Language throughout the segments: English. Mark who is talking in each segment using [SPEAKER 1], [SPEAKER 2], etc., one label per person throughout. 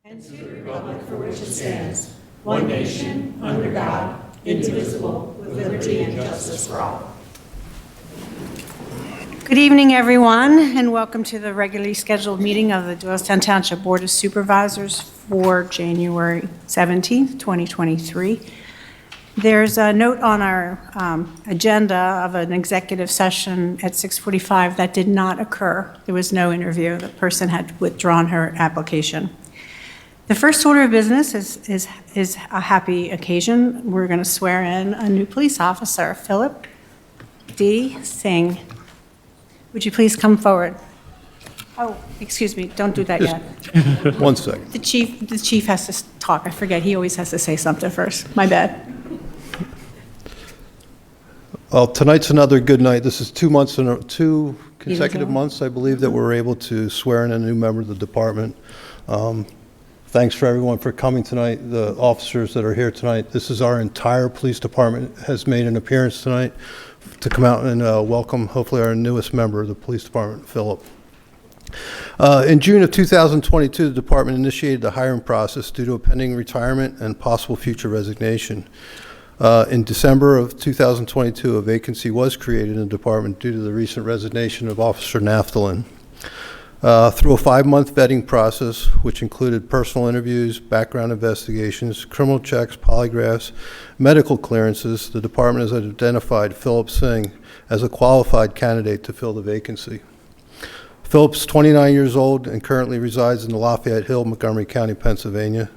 [SPEAKER 1] and to the republic for which it stands, one nation, under God, indivisible, with liberty and justice for all. Good evening, everyone, and welcome to the regularly scheduled meeting of the Doylestown Township Board of Supervisors for January 17th, 2023. There's a note on our agenda of an executive session at 6:45 that did not occur. There was no interview. The person had withdrawn her application. The first order of business is a happy occasion. We're going to swear in a new police officer, Philip D. Singh. Would you please come forward? Oh, excuse me, don't do that yet.
[SPEAKER 2] 1 second.
[SPEAKER 1] The chief has to talk. I forget, he always has to say something first. My bad.
[SPEAKER 2] Well, tonight's another good night. This is 2 consecutive months, I believe, that we're able to swear in a new member of the department. Thanks for everyone for coming tonight, the officers that are here tonight. This is our entire police department has made an appearance tonight to come out and welcome, hopefully, our newest member of the police department, Philip. In June of 2022, the department initiated the hiring process due to a pending retirement and possible future resignation. In December of 2022, a vacancy was created in the department due to the recent resignation of Officer Nafthalin. Through a 5-month vetting process, which included personal interviews, background investigations, criminal checks, polygraphs, medical clearances, the department has identified Philip Singh as a qualified candidate to fill the vacancy. Philip's 29 years old and currently resides in the Lafayette Hill, Montgomery County, Pennsylvania.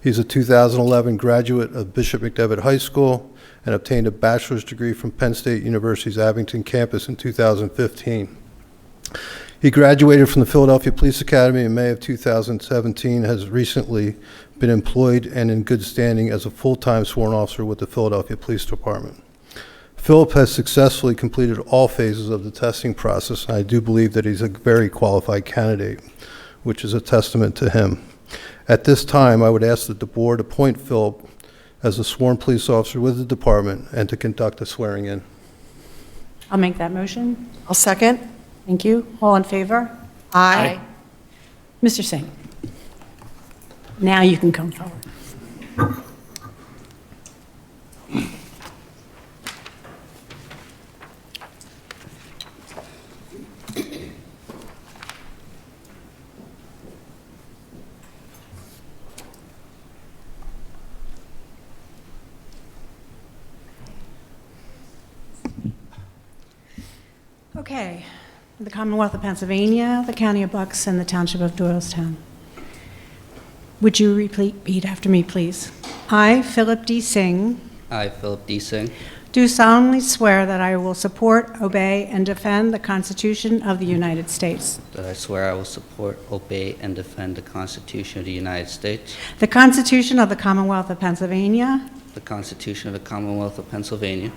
[SPEAKER 2] He's a 2011 graduate of Bishop McDevitt High School and obtained a bachelor's degree from Penn State University's Abington campus in 2015. He graduated from the Philadelphia Police Academy in May of 2017, has recently been employed and in good standing as a full-time sworn officer with the Philadelphia Police Department. Philip has successfully completed all phases of the testing process, and I do believe that he's a very qualified candidate, which is a testament to him. At this time, I would ask that the board appoint Philip as a sworn police officer with the department and to conduct a swearing in.
[SPEAKER 1] I'll make that motion.
[SPEAKER 3] I'll second.
[SPEAKER 1] Thank you. All in favor?
[SPEAKER 3] Aye.
[SPEAKER 1] Mr. Singh, now you can come forward. Okay. The Commonwealth of Pennsylvania, the County of Bucks, and the Township of Doylestown. Would you repeat after me, please? I, Philip D. Singh,
[SPEAKER 4] I, Philip D. Singh,
[SPEAKER 1] do solemnly swear that I will support, obey, and defend the Constitution of the United States,
[SPEAKER 4] that I swear I will support, obey, and defend the Constitution of the United States,
[SPEAKER 1] the Constitution of the Commonwealth of Pennsylvania,
[SPEAKER 4] the Constitution of the Commonwealth of Pennsylvania,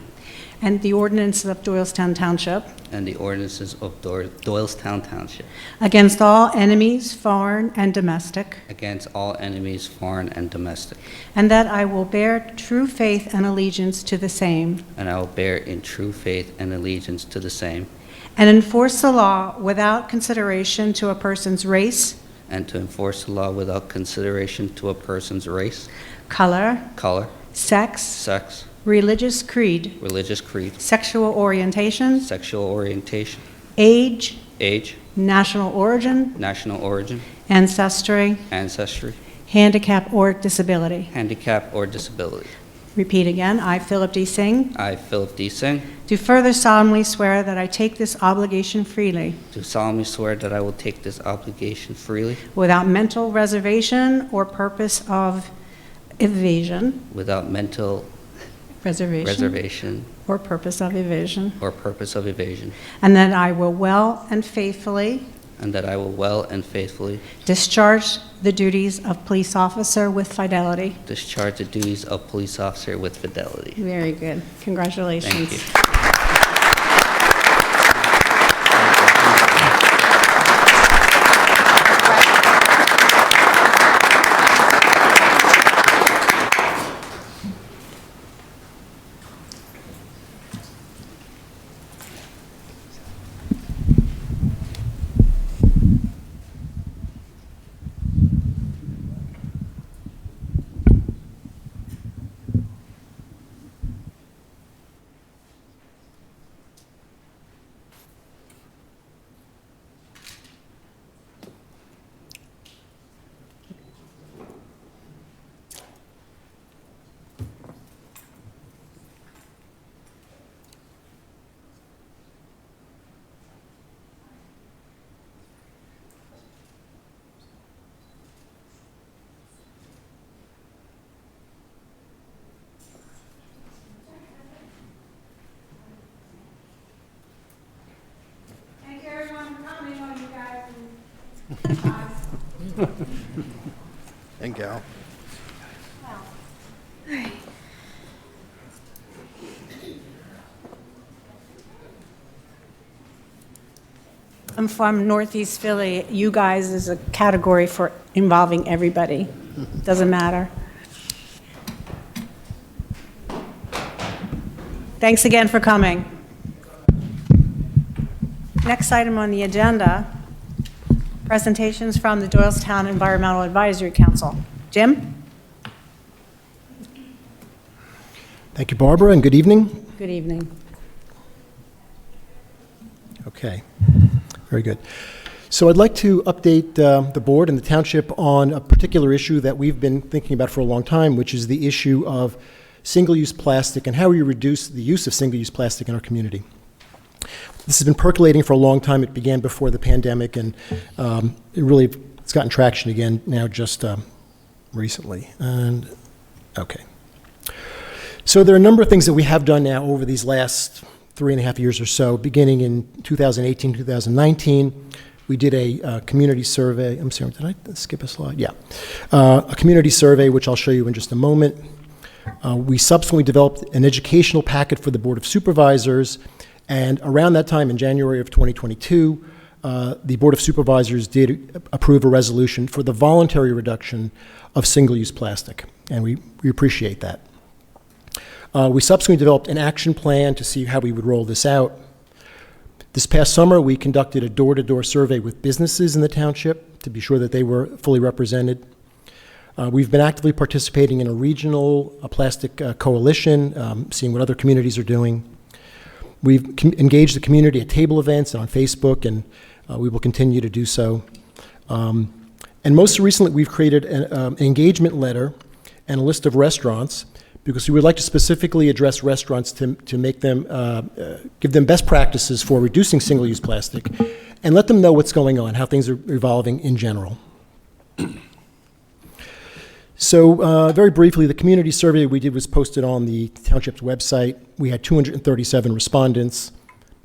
[SPEAKER 1] and the ordinances of Doylestown Township,
[SPEAKER 4] and the ordinances of Doylestown Township,
[SPEAKER 1] against all enemies, foreign and domestic,
[SPEAKER 4] against all enemies, foreign and domestic,
[SPEAKER 1] and that I will bear true faith and allegiance to the same,
[SPEAKER 4] and I will bear in true faith and allegiance to the same,
[SPEAKER 1] and enforce the law without consideration to a person's race,
[SPEAKER 4] and to enforce the law without consideration to a person's race,
[SPEAKER 1] color,
[SPEAKER 4] color,
[SPEAKER 1] sex,
[SPEAKER 4] sex,
[SPEAKER 1] religious creed,
[SPEAKER 4] religious creed,
[SPEAKER 1] sexual orientation,
[SPEAKER 4] sexual orientation,
[SPEAKER 1] age,
[SPEAKER 4] age,
[SPEAKER 1] national origin,
[SPEAKER 4] national origin,
[SPEAKER 1] ancestry,
[SPEAKER 4] ancestry,
[SPEAKER 1] handicap, or disability.
[SPEAKER 4] handicap, or disability.
[SPEAKER 1] Repeat again. I, Philip D. Singh,
[SPEAKER 4] I, Philip D. Singh,
[SPEAKER 1] do further solemnly swear that I take this obligation freely,
[SPEAKER 4] do solemnly swear that I will take this obligation freely,
[SPEAKER 1] without mental reservation or purpose of evasion,
[SPEAKER 4] without mental
[SPEAKER 1] reservation or purpose of evasion,
[SPEAKER 4] or purpose of evasion,
[SPEAKER 1] and that I will well and faithfully
[SPEAKER 4] and that I will well and faithfully
[SPEAKER 1] discharge the duties of police officer with fidelity.
[SPEAKER 4] discharge the duties of police officer with fidelity.
[SPEAKER 1] Very good. Congratulations.
[SPEAKER 4] Thank you.
[SPEAKER 2] And gal.
[SPEAKER 1] I'm from Northeast Philly. You guys is a category for involving everybody. Doesn't matter. Thanks again for coming. Next item on the agenda, presentations from the Doylestown Environmental Advisory Council. Jim?
[SPEAKER 3] Thank you, Barbara, and good evening.
[SPEAKER 1] Good evening.
[SPEAKER 3] Okay, very good. So I'd like to update the board and the township on a particular issue that we've been thinking about for a long time, which is the issue of single-use plastic and how we reduce the use of single-use plastic in our community. This has been percolating for a long time. It began before the pandemic, and it's gotten traction again now just recently. And okay. So there are a number of things that we have done now over these last 3.5 years or so. Beginning in 2018, 2019, we did a community survey. I'm sorry, did I skip a slide? Yeah. A community survey, which I'll show you in just a moment. We subsequently developed an educational packet for the Board of Supervisors, and around that time, in January of 2022, the Board of Supervisors did approve a resolution for the voluntary reduction of single-use plastic, and we appreciate that. We subsequently developed an action plan to see how we would roll this out. This past summer, we conducted a door-to-door survey with businesses in the township to be sure that they were fully represented. We've been actively participating in a regional plastic coalition, seeing what other communities are doing. We've engaged the community at table events and on Facebook, and we will continue to do so. And most recently, we've created an engagement letter and a list of restaurants, because we would like to specifically address restaurants to make them, give them best practices for reducing single-use plastic, and let them know what's going on, how things are evolving in general. So very briefly, the community survey we did was posted on the township's website. We had 237 respondents.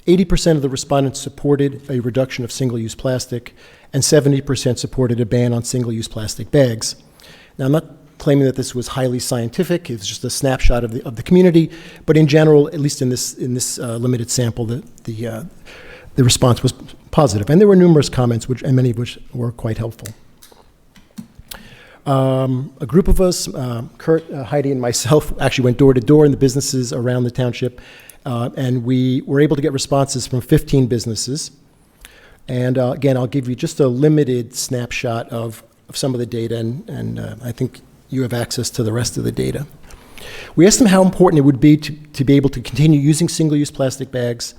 [SPEAKER 3] 80% of the respondents supported a reduction of single-use plastic, and 70% supported a ban on single-use plastic bags. Now, I'm not claiming that this was highly scientific. It's just a snapshot of the community, but in general, at least in this limited sample, the response was positive, and there were numerous comments, and many of which were quite helpful. A group of us, Kurt, Heidi, and myself, actually went door to door in the businesses around the township, and we were able to get responses from 15 businesses. And again, I'll give you just a limited snapshot of some of the data, and I think you have access to the rest of the data. We asked them how important it would be to be able to continue using single-use plastic bags,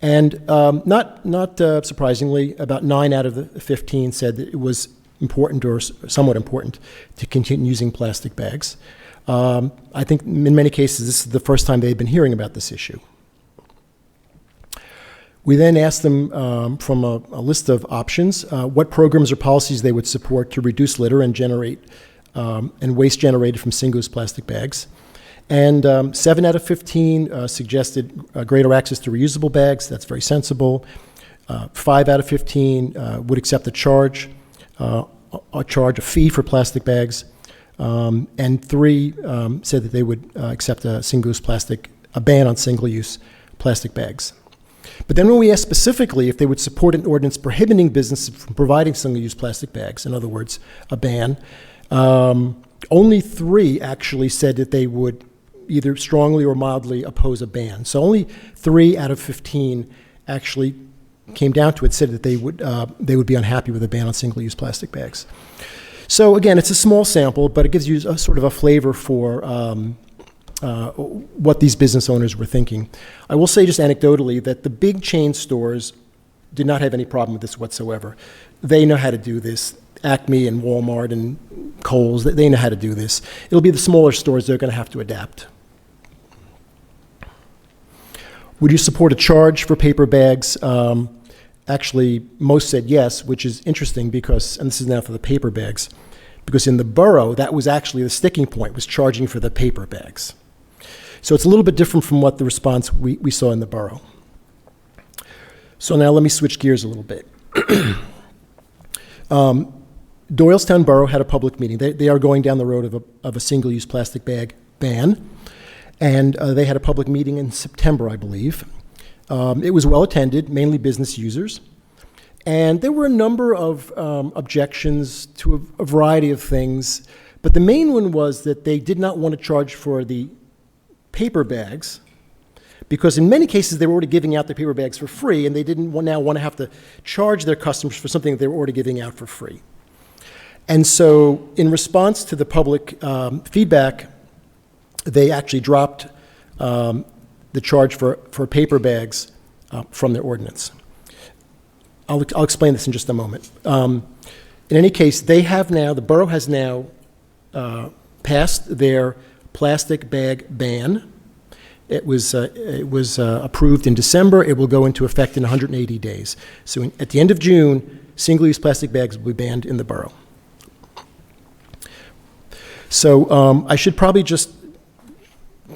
[SPEAKER 3] and not surprisingly, about 9 out of the 15 said that it was important or somewhat important to continue using plastic bags. I think in many cases this is the first time they've been hearing about this issue. We then asked them from a list of options what programs or policies they would support to reduce litter and generate and waste generated from single-use plastic bags. And 7 out of 15 suggested greater access to reusable bags. That's very sensible. 5 out of 15 would accept a fee for plastic bags, and 3 said that they would accept a ban on single-use plastic bags. But then when we asked specifically if they would support an ordinance prohibiting businesses from providing single-use plastic bags, in other words, a ban, only 3 actually said that they would either strongly or mildly oppose a ban. So only 3 out of 15 actually came down to it, said that they would be unhappy with a ban on single-use plastic bags. So again, it's a small sample, but it gives you a sort of a flavor for what these business owners were thinking. I will say just anecdotally that the big chain stores did not have any problem with this whatsoever. They know how to do this. Acme and Walmart and Kohl's, they know how to do this. It'll be the smaller stores that are going to have to adapt. Would you support a charge for paper bags? Actually, most said yes, which is interesting because, and this is now for the paper bags, because in the borough, that was actually the sticking point, was charging for the paper bags. So it's a little bit different from what the response we saw in the borough. So now let me switch gears a little bit. Doylestown Borough had a public meeting. They are going down the road of a single-use plastic bag ban, and they had a public meeting in September, I believe. It was well-attended, mainly business users, and there were a number of objections to a variety of things, but the main one was that they did not want to charge for the paper bags, because in many cases they were already giving out the paper bags for free, and they didn't now want to have to charge their customers for something that they were already giving out for free. And so in response to the public feedback, they actually dropped the charge for paper bags from their ordinance. I'll explain this in just a moment. In any case, the borough has now passed their plastic bag ban. It was approved in December. It will go into effect in 180 days. So at the end of June, single-use plastic bags will be banned in the borough. So I should probably just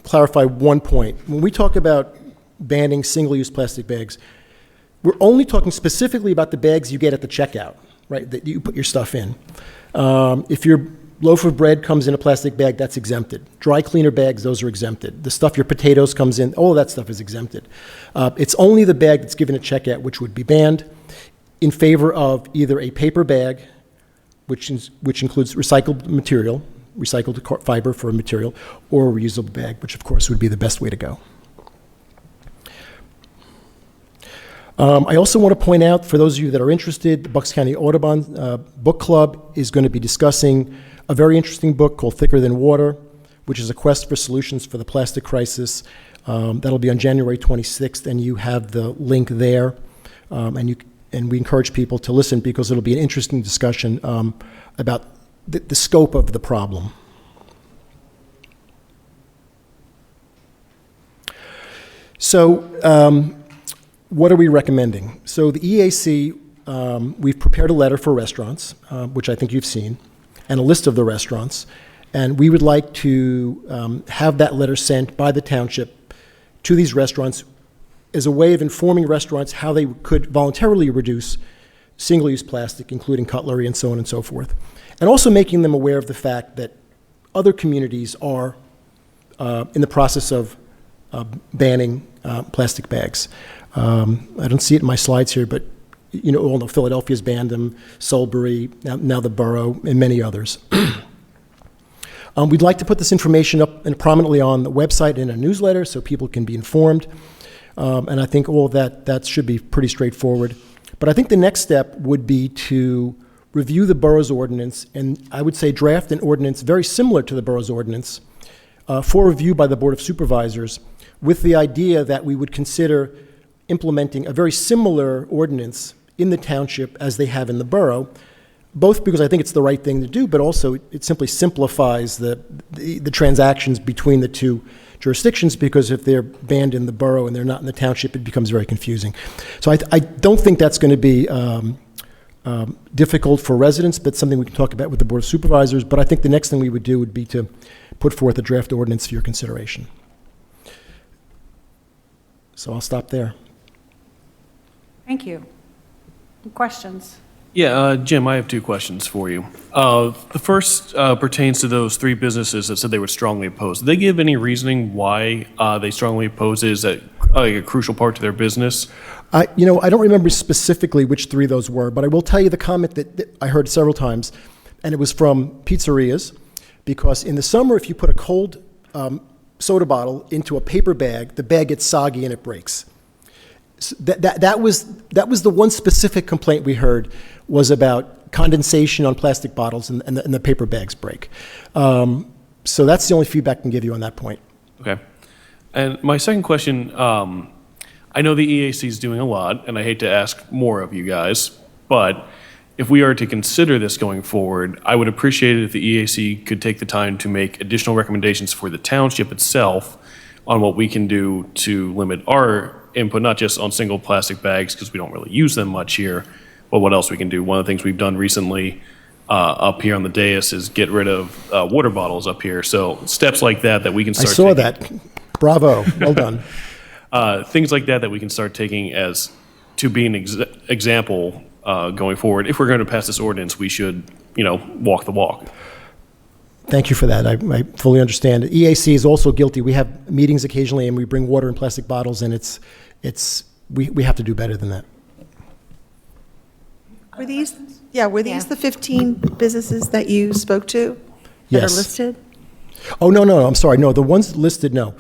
[SPEAKER 3] clarify one point. When we talk about banning single-use plastic bags, we're only talking specifically about the bags you get at the checkout, right, that you put your stuff in. If your loaf of bread comes in a plastic bag, that's exempted. Dry cleaner bags, those are exempted. The stuff your potatoes comes in, all of that stuff is exempted. It's only the bag that's given at checkout which would be banned, in favor of either a paper bag, which includes recycled material, recycled fiber for a material, or a reusable bag, which of course would be the best way to go. I also want to point out, for those of you that are interested, the Bucks County Audubon Book Club is going to be discussing a very interesting book called Thicker Than Water, which is a quest for solutions for the plastic crisis. That'll be on January 26th, and you have the link there. And we encourage people to listen, because it'll be an interesting discussion about the scope of the problem. So, what are we recommending? So the EAC, we've prepared a letter for restaurants, which I think you've seen, and a list of the restaurants, and we would like to have that letter sent by the township to these restaurants as a way of informing restaurants how they could voluntarily reduce single-use plastic, including cutlery and so on and so forth, and also making them aware of the fact that other communities are in the process of banning plastic bags. I don't see it in my slides here, but you know, Philadelphia's banned them, Salisbury, now the borough, and many others. We'd like to put this information up and prominently on the website in a newsletter so people can be informed. And I think all of that should be pretty straightforward. But I think the next step would be to review the borough's ordinance, and I would say draft an ordinance very similar to the borough's ordinance for review by the Board of Supervisors, with the idea that we would consider implementing a very similar ordinance in the township as they have in the borough, both because I think it's the right thing to do, but also it simply simplifies the transactions between the two jurisdictions, because if they're banned in the borough and they're not in the township, it becomes very confusing. So I don't think that's going to be difficult for residents, but something we can talk about with the Board of Supervisors. But I think the next thing we would do would be to put forth a draft ordinance for your consideration. So I'll stop there.
[SPEAKER 1] Thank you. Questions?
[SPEAKER 5] Yeah, Jim, I have two questions for you. The first pertains to those three businesses that said they would strongly oppose. Did they give any reasoning why they strongly oppose? Is that a crucial part to their business?
[SPEAKER 3] I don't remember specifically which three those were, but I will tell you the comment that I heard several times, and it was from pizzerias, because in the summer, if you put a cold soda bottle into a paper bag, the bag gets soggy and it breaks. So that was the one specific complaint we heard, was about condensation on plastic bottles and the paper bags break. So that's the only feedback I can give you on that point.
[SPEAKER 5] Okay. And my second question, I know the EAC is doing a lot, and I hate to ask more of you guys, but if we are to consider this going forward, I would appreciate it if the EAC could take the time to make additional recommendations for the township itself on what we can do to limit our input, not just on single plastic bags, because we don't really use them much here, but what else we can do. One of the things we've done recently up here on the dais is get rid of water bottles up here. So steps like that we can start
[SPEAKER 3] taking. I saw that. Bravo. Well done.
[SPEAKER 5] Things like that we can start taking as to be an example going forward. If we're going to pass this ordinance, we should, walk the walk.
[SPEAKER 3] Thank you for that. I fully understand. EAC is also guilty. We have meetings occasionally, and we bring water in plastic bottles, and we have to do better than that.
[SPEAKER 6] Were these the 15 businesses that you spoke to that
[SPEAKER 3] Yes.
[SPEAKER 6] are listed?
[SPEAKER 3] Oh, no, I'm sorry. No, the ones listed, no.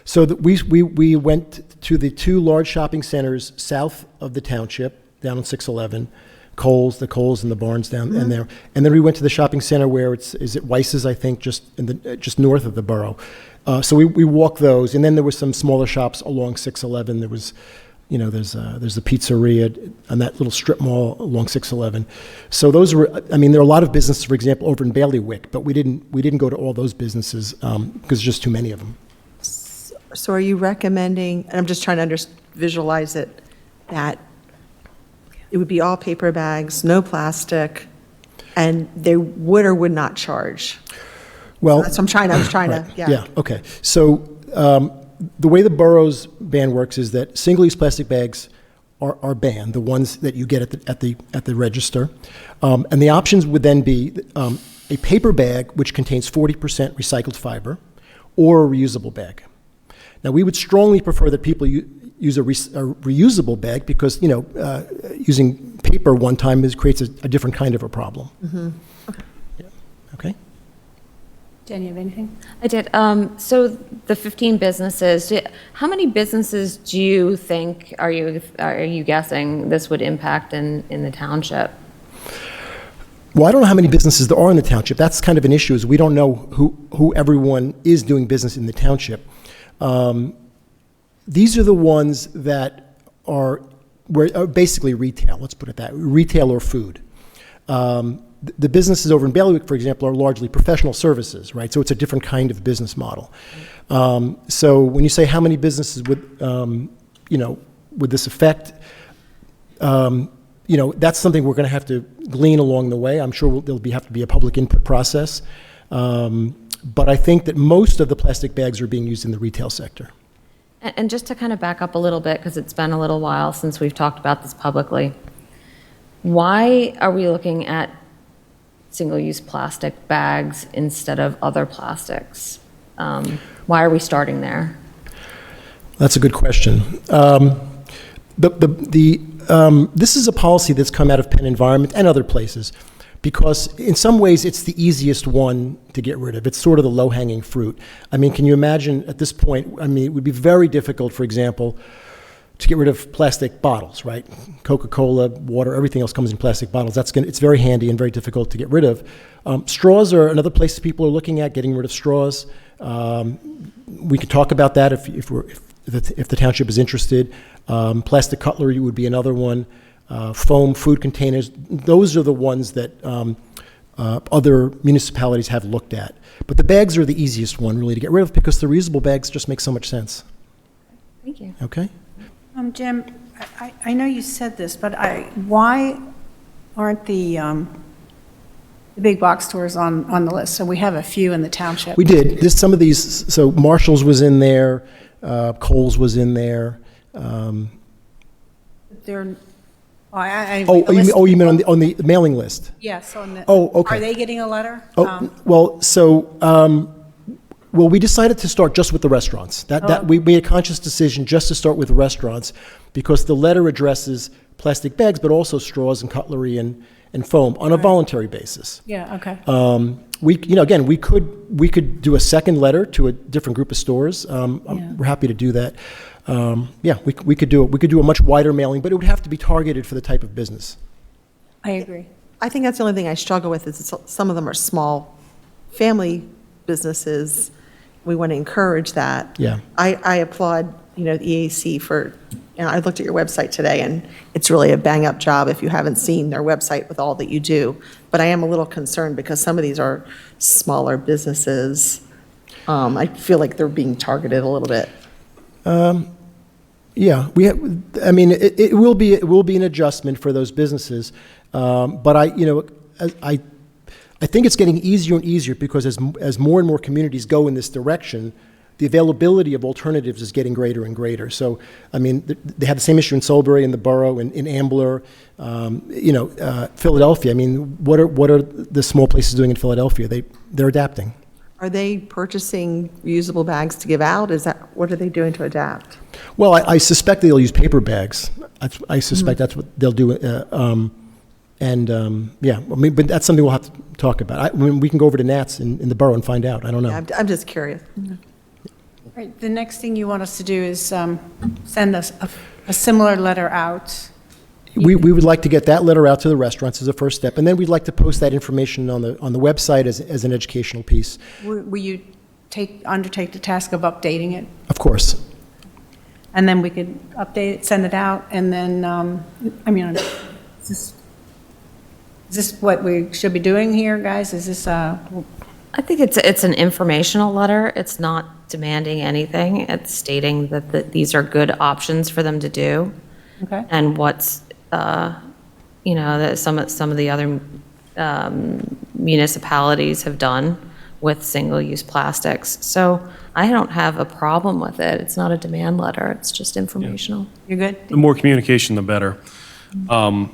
[SPEAKER 3] So we went to the 2 large shopping centers south of the township, down on 611, the Kohl's and the Barnes down in there. And then we went to the shopping center where is it Weiss's, I think, just north of the borough. So we walked those, and then there were some smaller shops along 611. There was, there's a pizzeria on that little strip mall along 611. So those were, there are a lot of businesses, for example, over in Bailiwick, but we didn't go to all those businesses because there's just too many of them.
[SPEAKER 6] So are you recommending, and I'm just trying to visualize it, that it would be all paper bags, no plastic, and they would or would not charge?
[SPEAKER 3] Well,
[SPEAKER 6] That's what I was trying to,
[SPEAKER 3] right.
[SPEAKER 6] yeah.
[SPEAKER 3] Yeah, okay. So the way the borough's ban works is that single-use plastic bags are banned, the ones that you get at the register. And the options would then be a paper bag, which contains 40% recycled fiber, or a reusable bag. Now, we would strongly prefer that people use a reusable bag because, using paper one time creates a different kind of a problem.
[SPEAKER 6] Mm-hmm.
[SPEAKER 3] Yeah. Okay?
[SPEAKER 1] Jen, you have anything?
[SPEAKER 7] I did. So the 15 businesses, how many businesses do you think, are you guessing this would impact in the township?
[SPEAKER 3] Well, I don't know how many businesses there are in the township. That's kind of an issue, is we don't know who everyone is doing business in the township. These are the ones that are basically retail, let's put it that way, retail or food. The businesses over in Bailiwick, for example, are largely professional services, right? So it's a different kind of business model. So when you say how many businesses would this affect, that's something we're going to have to glean along the way. I'm sure there'll have to be a public input process. But I think that most of the plastic bags are being used in the retail sector.
[SPEAKER 7] And just to kind of back up a little bit, because it's been a little while since we've talked about this publicly, why are we looking at single-use plastic bags instead of other plastics? Why are we starting there?
[SPEAKER 3] That's a good question. This is a policy that's come out of Penn Environment and other places because in some ways it's the easiest one to get rid of. It's sort of the low-hanging fruit. Can you imagine at this point, it would be very difficult, for example, to get rid of plastic bottles, right? Coca-Cola, water, everything else comes in plastic bottles. It's very handy and very difficult to get rid of. Straws are another place people are looking at, getting rid of straws. We could talk about that if the township is interested. Plastic cutlery would be another one. Foam, food containers, those are the ones that other municipalities have looked at. But the bags are the easiest one really to get rid of because the reusable bags just make so much sense.
[SPEAKER 7] Thank you.
[SPEAKER 3] Okay?
[SPEAKER 1] Jim, I know you said this, but why aren't the big box stores on the list? So we have a few in the township.
[SPEAKER 3] We did. There's some of these, so Marshall's was in there, Kohl's was in there.
[SPEAKER 1] They're,
[SPEAKER 3] you mean on the mailing list?
[SPEAKER 1] Yes, on the.
[SPEAKER 3] Oh, okay.
[SPEAKER 1] Are they getting a letter?
[SPEAKER 3] Well, we decided to start just with the restaurants. We made a conscious decision just to start with restaurants because the letter addresses plastic bags, but also straws and cutlery and foam on a voluntary basis.
[SPEAKER 1] Yeah, okay.
[SPEAKER 3] We could do a second letter to a different group of stores. We're happy to do that. We could do it. We could do a much wider mailing, but it would have to be targeted for the type of business.
[SPEAKER 1] I agree.
[SPEAKER 6] I think that's the only thing I struggle with is some of them are small family businesses. We want to encourage that.
[SPEAKER 3] Yeah.
[SPEAKER 6] I applaud, the EAC for, I looked at your website today and it's really a bang up job if you haven't seen their website with all that you do. But I am a little concerned because some of these are smaller businesses. I feel like they're being targeted a little bit.
[SPEAKER 3] Yeah, it will be an adjustment for those businesses, but I think it's getting easier and easier because as more and more communities go in this direction, the availability of alternatives is getting greater and greater. So, I mean, they have the same issue in Salisbury, in the borough, in Ambler, Philadelphia. I mean, what are the small places doing in Philadelphia? They're adapting.
[SPEAKER 6] Are they purchasing reusable bags to give out? What are they doing to adapt?
[SPEAKER 3] Well, I suspect they'll use paper bags. I suspect that's what they'll do. Yeah, I mean, but that's something we'll have to talk about. We can go over to Nats in the borough and find out. I don't know.
[SPEAKER 6] Yeah, I'm just curious.
[SPEAKER 1] Right, the next thing you want us to do is send us a similar letter out.
[SPEAKER 3] We would like to get that letter out to the restaurants as a first step, and then we'd like to post that information on the website as an educational piece.
[SPEAKER 1] Will you undertake the task of updating it?
[SPEAKER 3] Of course.
[SPEAKER 1] And then we could update it, send it out, and then, is this what we should be doing here, guys? Is this,
[SPEAKER 7] I think it's an informational letter. It's not demanding anything. It's stating that these are good options for them to do.
[SPEAKER 1] okay?
[SPEAKER 7] And what's, that some of the other municipalities have done with single-use plastics. So I don't have a problem with it. It's not a demand letter. It's just informational.
[SPEAKER 1] You're good?
[SPEAKER 5] The more communication, the better. I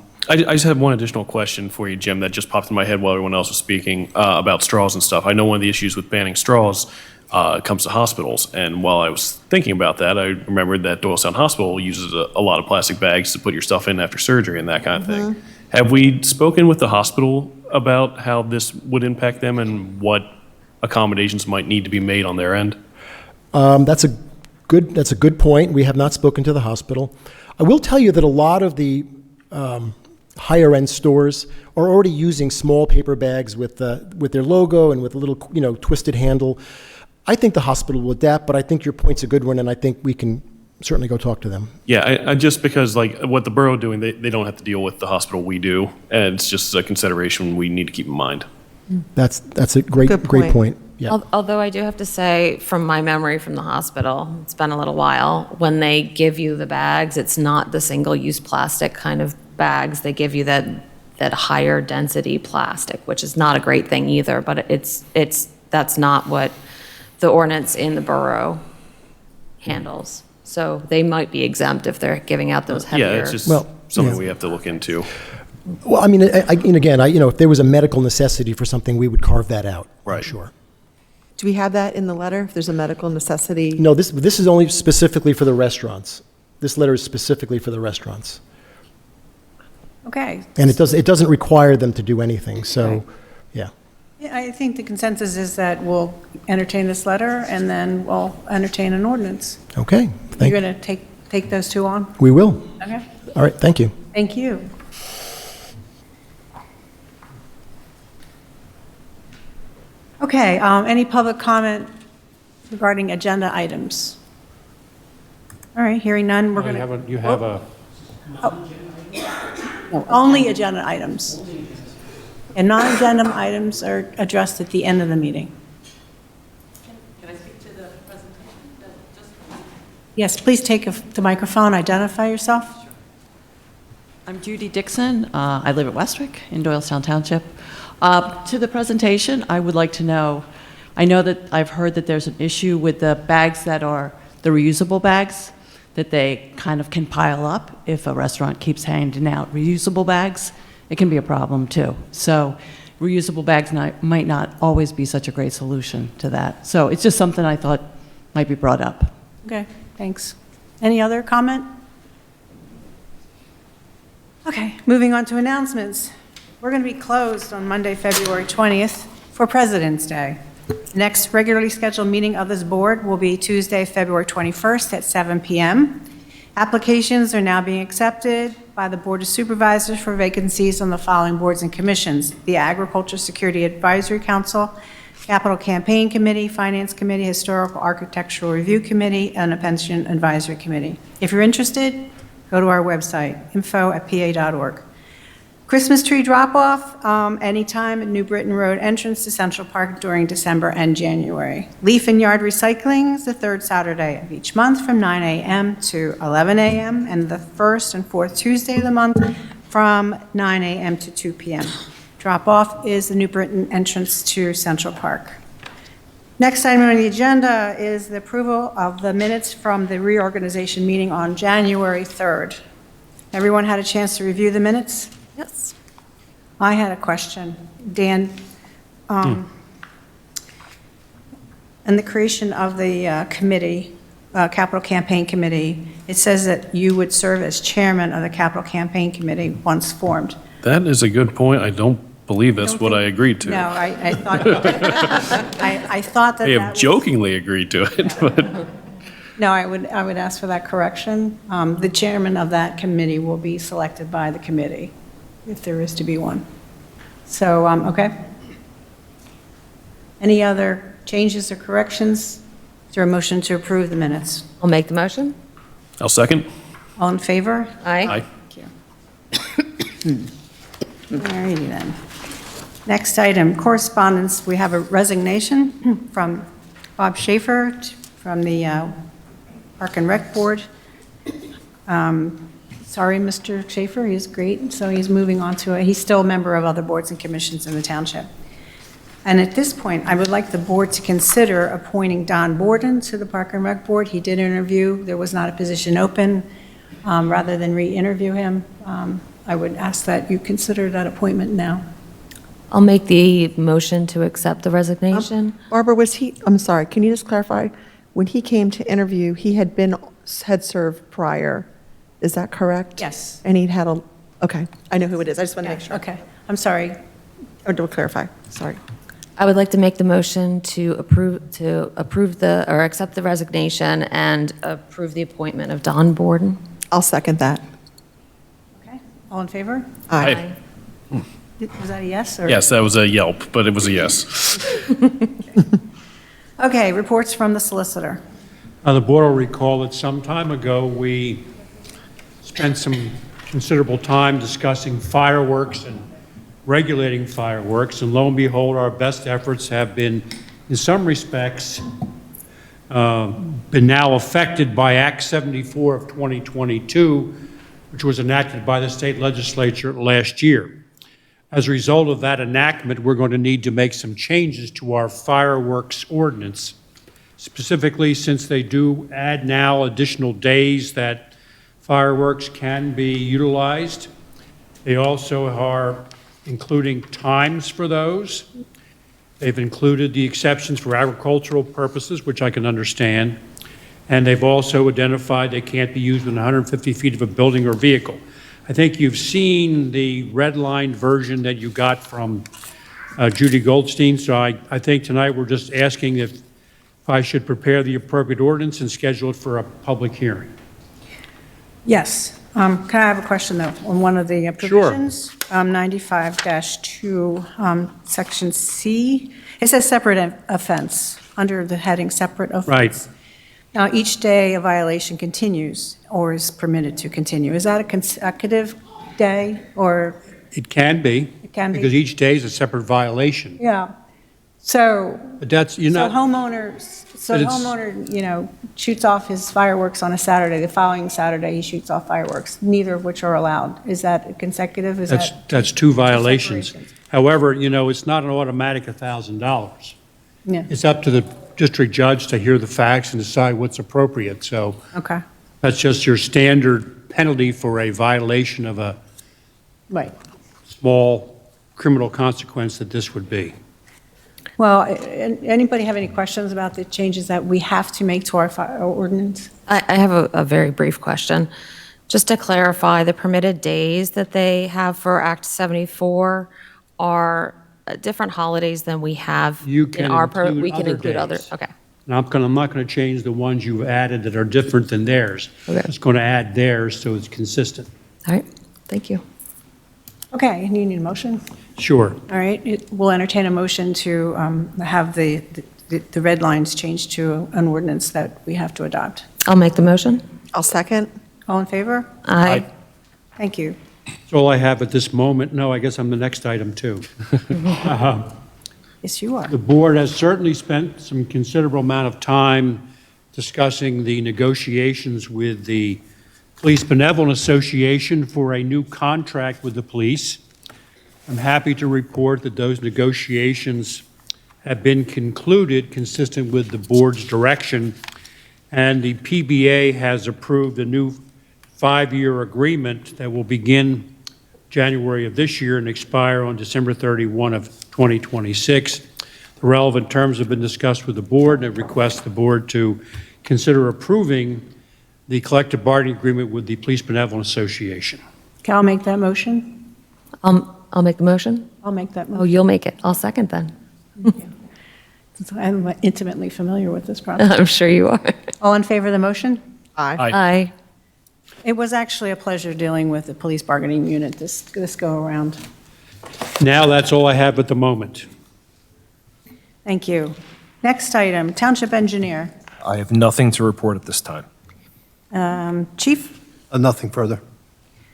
[SPEAKER 5] just have one additional question for you, Jim, that just popped in my head while everyone else was speaking about straws and stuff. I know one of the issues with banning straws comes to hospitals, and while I was thinking about that, I remembered that Doylestown Hospital uses a lot of plastic bags to put your stuff in after surgery and that kind of thing. Have we spoken with the hospital about how this would impact them and what accommodations might need to be made on their end?
[SPEAKER 3] That's a good point. We have not spoken to the hospital. I will tell you that a lot of the higher-end stores are already using small paper bags with their logo and with a little, twisted handle. I think the hospital will adapt, but I think your point's a good one, and I think we can certainly go talk to them.
[SPEAKER 5] Yeah, I just because like what the borough doing, they don't have to deal with the hospital we do, and it's just a consideration we need to keep in mind.
[SPEAKER 3] That's a great point. Yeah.
[SPEAKER 7] Although I do have to say, from my memory from the hospital, it's been a little while, when they give you the bags, it's not the single-use plastic kind of bags. They give you that higher density plastic, which is not a great thing either, but that's not what the ordinance in the borough handles. So they might be exempt if they're giving out those heavier.
[SPEAKER 5] Yeah, it's just something we have to look into.
[SPEAKER 3] Well, I mean, again, if there was a medical necessity for something, we would carve that out.
[SPEAKER 5] Right.
[SPEAKER 3] I'm sure.
[SPEAKER 6] Do we have that in the letter, if there's a medical necessity?
[SPEAKER 3] No, this is only specifically for the restaurants. This letter is specifically for the restaurants.
[SPEAKER 1] Okay.
[SPEAKER 3] And it doesn't require them to do anything, so,
[SPEAKER 1] Okay.
[SPEAKER 3] yeah.
[SPEAKER 1] Yeah, I think the consensus is that we'll entertain this letter, and then we'll entertain an ordinance.
[SPEAKER 3] Okay.
[SPEAKER 1] You're going to take those two on?
[SPEAKER 3] We will.
[SPEAKER 1] Okay.
[SPEAKER 3] All right, thank you.
[SPEAKER 1] Thank you. Okay, any public comment regarding agenda items? All right, hearing none, we're going to...
[SPEAKER 8] You have a,
[SPEAKER 1] Only agenda items. And non-agenda items are addressed at the end of the meeting.
[SPEAKER 9] Can I speak to the presentation?
[SPEAKER 1] Yes, please take the microphone, identify yourself.
[SPEAKER 9] I'm Judy Dixon. I live at Westwick in Doylestown Township. To the presentation, I would like to know, I know that I've heard that there's an issue with the bags that are the reusable bags, that they kind of can pile up if a restaurant keeps handing out reusable bags. It can be a problem too. So reusable bags might not always be such a great solution to that. So it's just something I thought might be brought up.
[SPEAKER 1] Okay, thanks. Any other comment? Okay, moving on to announcements. We're going to be closed on Monday, February 20th for President's Day. Next regularly scheduled meeting of this board will be Tuesday, February 21st at 7 p.m. Applications are now being accepted by the Board of Supervisors for vacancies on the following boards and commissions: the Agriculture Security Advisory Council, Capital Campaign Committee, Finance Committee, Historical Architectural Review Committee, and a Pension Advisory Committee. If you're interested, go to our website, info@pa.org. Christmas tree drop-off anytime at New Britain Road entrance to Central Park during December and January. Leaf and yard recycling is the third Saturday of each month from 9 a.m. to 11 a.m. and the first and fourth Tuesday of the month from 9 a.m. to 2 p.m. Drop-off is the New Britain entrance to Central Park. Next item on the agenda is the approval of the minutes from the reorganization meeting on January 3rd. Everyone had a chance to review the minutes?
[SPEAKER 7] Yes.
[SPEAKER 1] I had a question. Dan, in the creation of the committee, Capital Campaign Committee, it says that you would serve as chairman of the Capital Campaign Committee once formed.
[SPEAKER 5] That is a good point. I don't believe that's what I agreed to.
[SPEAKER 1] No, I thought, I thought that
[SPEAKER 5] I
[SPEAKER 1] that
[SPEAKER 5] have
[SPEAKER 1] was-
[SPEAKER 5] jokingly agreed to it, but
[SPEAKER 1] No, I would ask for that correction. The chairman of that committee will be selected by the committee, if there is to be one. So, okay. Any other changes or corrections? Is there a motion to approve the minutes?
[SPEAKER 7] I'll make the motion.
[SPEAKER 5] I'll second.
[SPEAKER 1] All in favor?
[SPEAKER 7] Aye.
[SPEAKER 1] Thank you. All righty then. Next item, correspondence. We have a resignation from Bob Schaefer from the Park and Rec Board. Sorry, Mr. Schaefer, he's great, so he's moving on to, he's still a member of other boards and commissions in the township. And at this point, I would like the board to consider appointing Don Borden to the Park and Rec Board. He did interview, there was not a position open. Rather than re-interview him, I would ask that you consider that appointment now.
[SPEAKER 7] I'll make the motion to accept the resignation.
[SPEAKER 6] Barbara, I'm sorry, can you just clarify? When he came to interview, he had served prior, is that correct?
[SPEAKER 1] Yes.
[SPEAKER 6] And he'd had okay, I know who it is, I just want to make sure.
[SPEAKER 1] Okay, I'm sorry.
[SPEAKER 6] Or to clarify, sorry.
[SPEAKER 7] I would like to make the motion to approve or accept the resignation and approve the appointment of Don Borden.
[SPEAKER 6] I'll second that.
[SPEAKER 1] Okay, all in favor?
[SPEAKER 5] Aye.
[SPEAKER 1] Was that a yes? Or?
[SPEAKER 5] Yes, that was a yelp, but it was a yes.
[SPEAKER 1] Okay, reports from the solicitor.
[SPEAKER 8] The board will recall that some time ago, we spent some considerable time discussing fireworks and regulating fireworks, and lo and behold, our best efforts have been, in some respects, been now affected by Act 74 of 2022, which was enacted by the state legislature last year. As a result of that enactment, we're going to need to make some changes to our fireworks ordinance. Specifically, since they do add now additional days that fireworks can be utilized, they also are including times for those. They've included the exceptions for agricultural purposes, which I can understand, and they've also identified they can't be used within 150 feet of a building or vehicle. I think you've seen the red-line version that you got from Judy Goldstein, so I think tonight we're just asking if I should prepare the appropriate ordinance and schedule it for a public hearing.
[SPEAKER 1] Yes. Can I have a question, though, on one of the provisions? 95-2, Section C. It says separate offense, under the heading separate offense.
[SPEAKER 8] Right.
[SPEAKER 1] Now, each day a violation continues or is permitted to continue. Is that a consecutive day, or?
[SPEAKER 8] It can be.
[SPEAKER 1] It can be.
[SPEAKER 8] Because each day is a separate violation.
[SPEAKER 1] Yeah. So,
[SPEAKER 8] But that's, you're
[SPEAKER 1] so
[SPEAKER 8] not,
[SPEAKER 1] homeowner, shoots off his fireworks on a Saturday. The following Saturday, he shoots off fireworks, neither of which are allowed. Is that consecutive? Is that?
[SPEAKER 8] that's two violations.
[SPEAKER 1] separations?
[SPEAKER 8] However, it's not an automatic $1,000.
[SPEAKER 1] Yeah,
[SPEAKER 8] It's up to the district judge to hear the facts and decide what's appropriate. So
[SPEAKER 1] okay,
[SPEAKER 8] that's just your standard penalty for a violation of a
[SPEAKER 1] right.
[SPEAKER 8] small criminal consequence that this would be.
[SPEAKER 1] Well, anybody have any questions about the changes that we have to make to our ordinance?
[SPEAKER 7] I have a very brief question. Just to clarify, the permitted days that they have for Act 74 are different holidays than we have
[SPEAKER 8] You
[SPEAKER 7] in
[SPEAKER 8] can
[SPEAKER 7] our,
[SPEAKER 8] include
[SPEAKER 7] we can
[SPEAKER 8] other
[SPEAKER 7] include other,
[SPEAKER 8] days.
[SPEAKER 7] okay.
[SPEAKER 8] Now, I'm not going to change the ones you've added that are different than theirs.
[SPEAKER 7] Okay.
[SPEAKER 8] It's going to add theirs so it's consistent.
[SPEAKER 7] All right, thank you.
[SPEAKER 1] Okay, and you need a motion?
[SPEAKER 8] Sure.
[SPEAKER 1] All right, we'll entertain a motion to have the red lines changed to an ordinance that we have to adopt.
[SPEAKER 7] I'll make the motion.
[SPEAKER 6] I'll second.
[SPEAKER 1] All in favor?
[SPEAKER 7] Aye.
[SPEAKER 1] Thank you.
[SPEAKER 8] That's all I have at this moment. No, I guess I'm the next item, too.
[SPEAKER 1] Yes, you are.
[SPEAKER 8] The board has certainly spent some considerable amount of time discussing the negotiations with the Police Benevolent Association for a new contract with the police. I'm happy to report that those negotiations have been concluded consistent with the board's direction, and the PBA has approved a new 5-year agreement that will begin January of this year and expire on December 31 of 2026. The relevant terms have been discussed with the board, and I request the board to consider approving the collective bargaining agreement with the Police Benevolent Association.
[SPEAKER 1] Okay, I'll make that motion.
[SPEAKER 7] I'll make the motion.
[SPEAKER 1] I'll make that
[SPEAKER 7] Oh,
[SPEAKER 1] motion.
[SPEAKER 7] you'll make it. I'll second then.
[SPEAKER 1] Since I'm intimately familiar with this process.
[SPEAKER 7] I'm sure you are.
[SPEAKER 1] All in favor of the motion?
[SPEAKER 6] Aye.
[SPEAKER 7] Aye.
[SPEAKER 1] It was actually a pleasure dealing with the police bargaining unit this go-around.
[SPEAKER 8] Now, that's all I have at the moment.
[SPEAKER 1] Thank you. Next item, Township Engineer.
[SPEAKER 10] I have nothing to report at this time.
[SPEAKER 1] Chief,
[SPEAKER 2] Nothing further.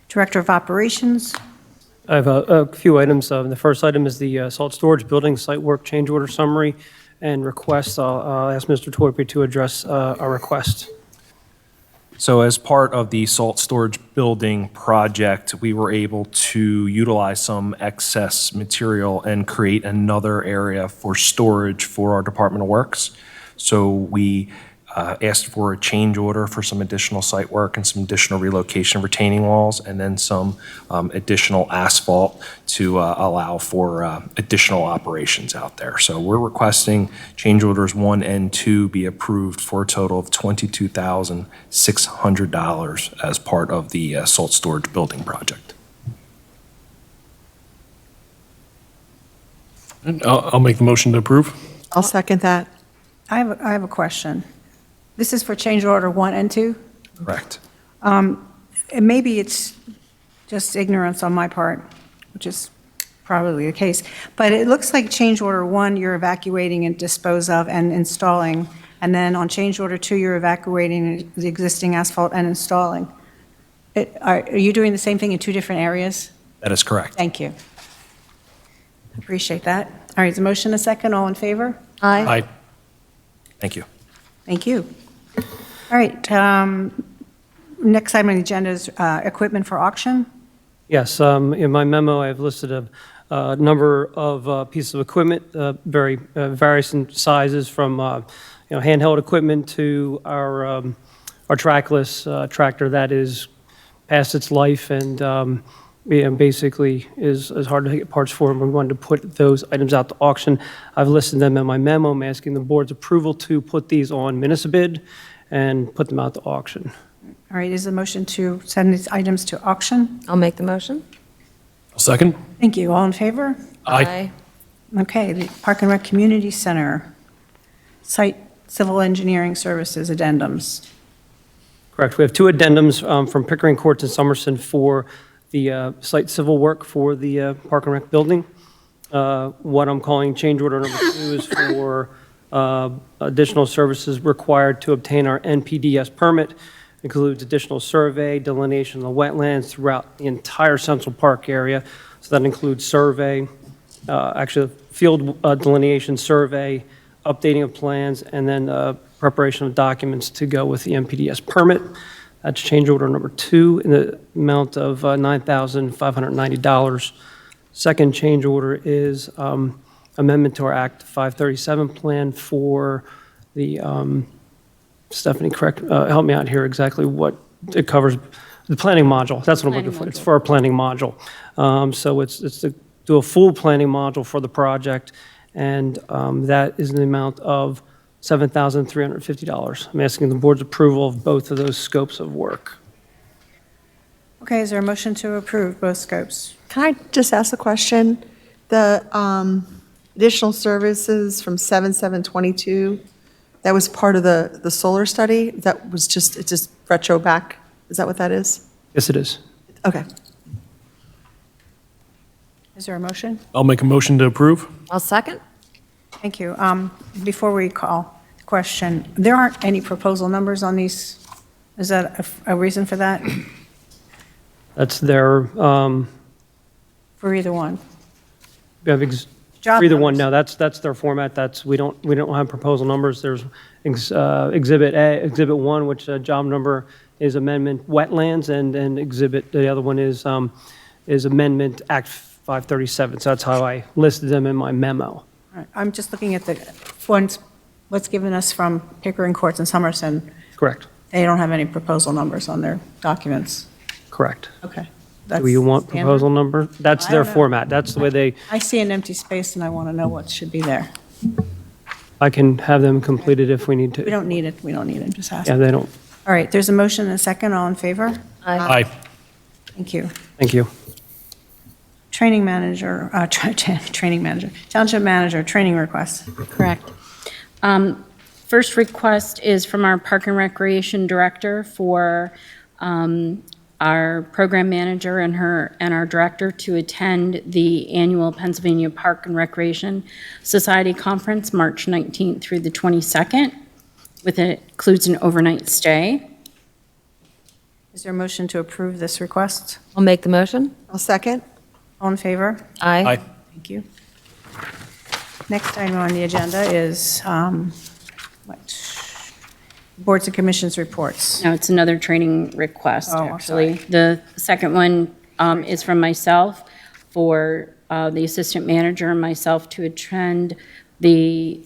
[SPEAKER 1] Director of Operations.
[SPEAKER 11] I have a few items. The first item is the salt storage building site work change order summary and requests. I'll ask Mr. Torpey to address our request.
[SPEAKER 10] So as part of the salt storage building project, we were able to utilize some excess material and create another area for storage for our Department of Works. So we asked for a change order for some additional site work and some additional relocation retaining walls, and then some additional asphalt to allow for additional operations out there. So we're requesting change orders 1 and 2 be approved for a total of $22,600 as part of the salt storage building project.
[SPEAKER 5] I'll make the motion to approve.
[SPEAKER 6] I'll second that.
[SPEAKER 1] I have a question. This is for change order 1 and 2?
[SPEAKER 10] Correct.
[SPEAKER 1] And maybe it's just ignorance on my part, which is probably the case, but it looks like change order 1, you're evacuating and dispose of and installing, and then on change order 2, you're evacuating the existing asphalt and installing. Are you doing the same thing in 2 different areas?
[SPEAKER 10] That is correct.
[SPEAKER 1] Thank you. Appreciate that. All right, is a motion a second? All in favor?
[SPEAKER 7] Aye.
[SPEAKER 10] Thank you.
[SPEAKER 1] Thank you. All right, next item on the agenda is equipment for auction.
[SPEAKER 11] Yes, in my memo, I've listed a number of pieces of equipment, various in sizes, from handheld equipment to our trackless tractor that is past its life and basically is hard to get parts for, and we wanted to put those items out to auction. I've listed them in my memo. I'm asking the board's approval to put these on municipal bid and put them out to auction.
[SPEAKER 1] All right, is a motion to send these items to auction?
[SPEAKER 7] I'll make the motion.
[SPEAKER 5] I'll second.
[SPEAKER 1] Thank you. All in favor?
[SPEAKER 5] Aye.
[SPEAKER 1] Okay, the Park and Rec Community Center, Site Civil Engineering Services addendums.
[SPEAKER 11] Correct. We have 2 addendums from Pickering Courts and Somerset for the site civil work for the Park and Rec building. What I'm calling change order number 2 is for additional services required to obtain our NPDS permit. Includes additional survey, delineation of the wetlands throughout the entire Central Park area. So that includes survey, actually field delineation survey, updating of plans, and then preparation of documents to go with the NPDS permit. That's change order number 2 in the amount of $9,590. Second change order is amendment to our Act 537 plan for the, Stephanie, correct, help me out here exactly what it covers. The planning module, that's what I'm looking for. It's for our planning module. So it's to do a full planning module for the project, and that is in the amount of $7,350. I'm asking the board's approval of both of those scopes of work.
[SPEAKER 1] Okay, is there a motion to approve both scopes?
[SPEAKER 6] Can I just ask a question? The additional services from 7/7/22, that was part of the solar study? That was just, it just retro back? Is that what that is?
[SPEAKER 11] Yes, it is.
[SPEAKER 6] Okay.
[SPEAKER 1] Is there a motion?
[SPEAKER 5] I'll make a motion to approve.
[SPEAKER 7] I'll second.
[SPEAKER 1] Thank you. Before we call the question, there aren't any proposal numbers on these. Is that a reason for that?
[SPEAKER 11] That's their,
[SPEAKER 1] For either one?
[SPEAKER 11] we have
[SPEAKER 1] Job
[SPEAKER 11] for either one,
[SPEAKER 1] numbers.
[SPEAKER 11] no, that's their format. We don't have proposal numbers. There's Exhibit A, Exhibit 1, which job number is amendment wetlands, and the other one is amendment Act 537. So that's how I listed them in my memo.
[SPEAKER 1] All right, I'm just looking at the ones, what's given us from Pickering Courts and Somerset.
[SPEAKER 11] Correct,
[SPEAKER 1] They don't have any proposal numbers on their documents.
[SPEAKER 11] correct.
[SPEAKER 1] Okay.
[SPEAKER 11] Do you want
[SPEAKER 1] That's
[SPEAKER 11] proposal
[SPEAKER 1] standard?
[SPEAKER 11] number? That's
[SPEAKER 1] I
[SPEAKER 11] their
[SPEAKER 1] don't know.
[SPEAKER 11] format. That's the way they,
[SPEAKER 1] I see an empty space and I want to know what should be there.
[SPEAKER 11] I can have them completed if we need
[SPEAKER 1] We
[SPEAKER 11] to.
[SPEAKER 1] don't need it, we don't need it, just ask.
[SPEAKER 11] Yeah, they don't.
[SPEAKER 1] All right, there's a motion and a second, all in favor?
[SPEAKER 5] Aye.
[SPEAKER 1] Thank you.
[SPEAKER 11] Thank you.
[SPEAKER 1] Training manager, training manager, township manager, training requests.
[SPEAKER 12] Correct. First request is from our Park and Recreation Director for our program manager and our director to attend the annual Pennsylvania Park and Recreation Society Conference, March 19th through the 22nd, includes an overnight stay.
[SPEAKER 1] Is there a motion to approve this request?
[SPEAKER 7] I'll make the motion.
[SPEAKER 6] I'll second.
[SPEAKER 1] All in favor?
[SPEAKER 7] Aye.
[SPEAKER 1] Thank you. Next item on the agenda is, Boards and Commissions reports.
[SPEAKER 12] No, it's another training request,
[SPEAKER 1] Oh,
[SPEAKER 12] actually.
[SPEAKER 1] sorry.
[SPEAKER 12] The second one is from myself for the assistant manager and myself to attend the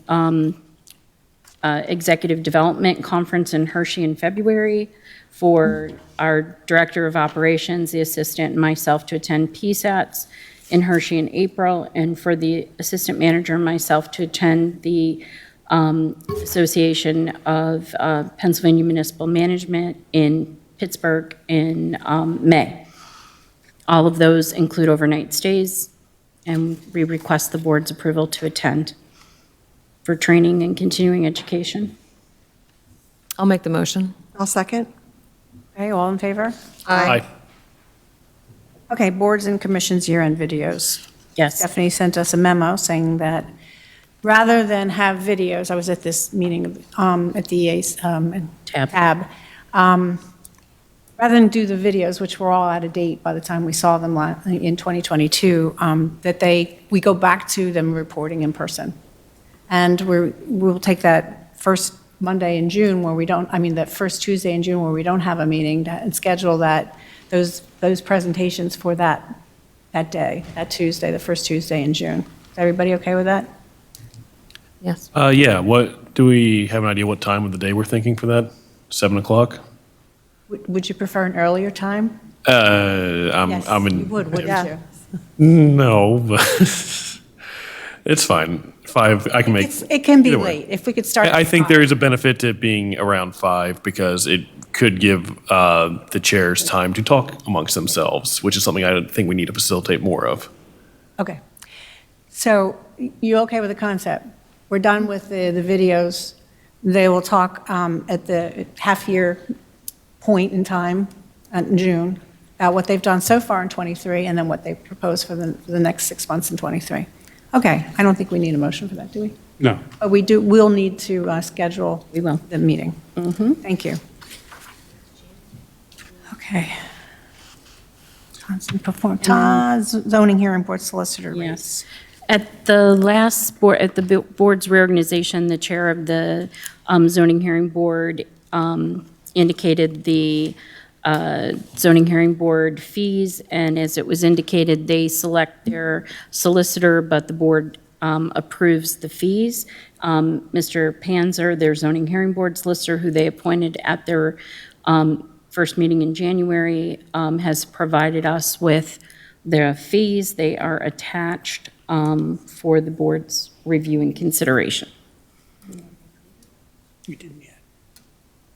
[SPEAKER 12] Executive Development Conference in Hershey in February, for our Director of Operations, the assistant, and myself to attend PSATs in Hershey in April, and for the assistant manager and myself to attend the Association of Pennsylvania Municipal Management in Pittsburgh in May. All of those include overnight stays, and we request the board's approval to attend for training and continuing education.
[SPEAKER 7] I'll make the motion.
[SPEAKER 6] I'll second.
[SPEAKER 1] Okay, all in favor?
[SPEAKER 5] Aye.
[SPEAKER 1] Okay, Boards and Commissions year-end videos.
[SPEAKER 12] Yes.
[SPEAKER 1] Stephanie sent us a memo saying that rather than have videos, I was at this meeting at the EA's tab. Rather than do the videos, which were all out of date by the time we saw them in 2022, that we go back to them reporting in person. And we'll take that first Monday in June where we don't, that first Tuesday in June where we don't have a meeting, and schedule those presentations for that day, that Tuesday, the first Tuesday in June. Is everybody okay with that?
[SPEAKER 7] Yes.
[SPEAKER 5] Yeah, do we have an idea what time of the day we're thinking for that? 7 o'clock?
[SPEAKER 1] Would you prefer an earlier time?
[SPEAKER 5] I'm
[SPEAKER 1] Yes,
[SPEAKER 5] in.
[SPEAKER 1] you would, wouldn't
[SPEAKER 6] Yeah.
[SPEAKER 1] you?
[SPEAKER 5] No, but it's fine. 5, I can make.
[SPEAKER 1] It can be
[SPEAKER 5] either way.
[SPEAKER 1] late, if we could start.
[SPEAKER 5] I
[SPEAKER 1] at
[SPEAKER 5] think
[SPEAKER 1] 5.
[SPEAKER 5] there is a benefit to being around 5 because it could give the chairs time to talk amongst themselves, which is something I think we need to facilitate more of.
[SPEAKER 1] Okay. So you okay with the concept? We're done with the videos. They will talk at the half-year point in time in June about what they've done so far in '23 and then what they propose for the next 6 months in '23. Okay, I don't think we need a motion for that, do we?
[SPEAKER 8] No.
[SPEAKER 1] But we'll need to schedule the meeting. Thank you. Okay. Zoning hearing board solicitor rates.
[SPEAKER 12] Yes. At the last board, at the board's reorganization, the chair of the zoning hearing board indicated the zoning hearing board fees, and as it was indicated, they select their solicitor, but the board approves the fees. Mr. Panzer, their zoning hearing board solicitor, who they appointed at their first meeting in January, has provided us with their fees. They are attached for the board's review and consideration.
[SPEAKER 8] You didn't yet.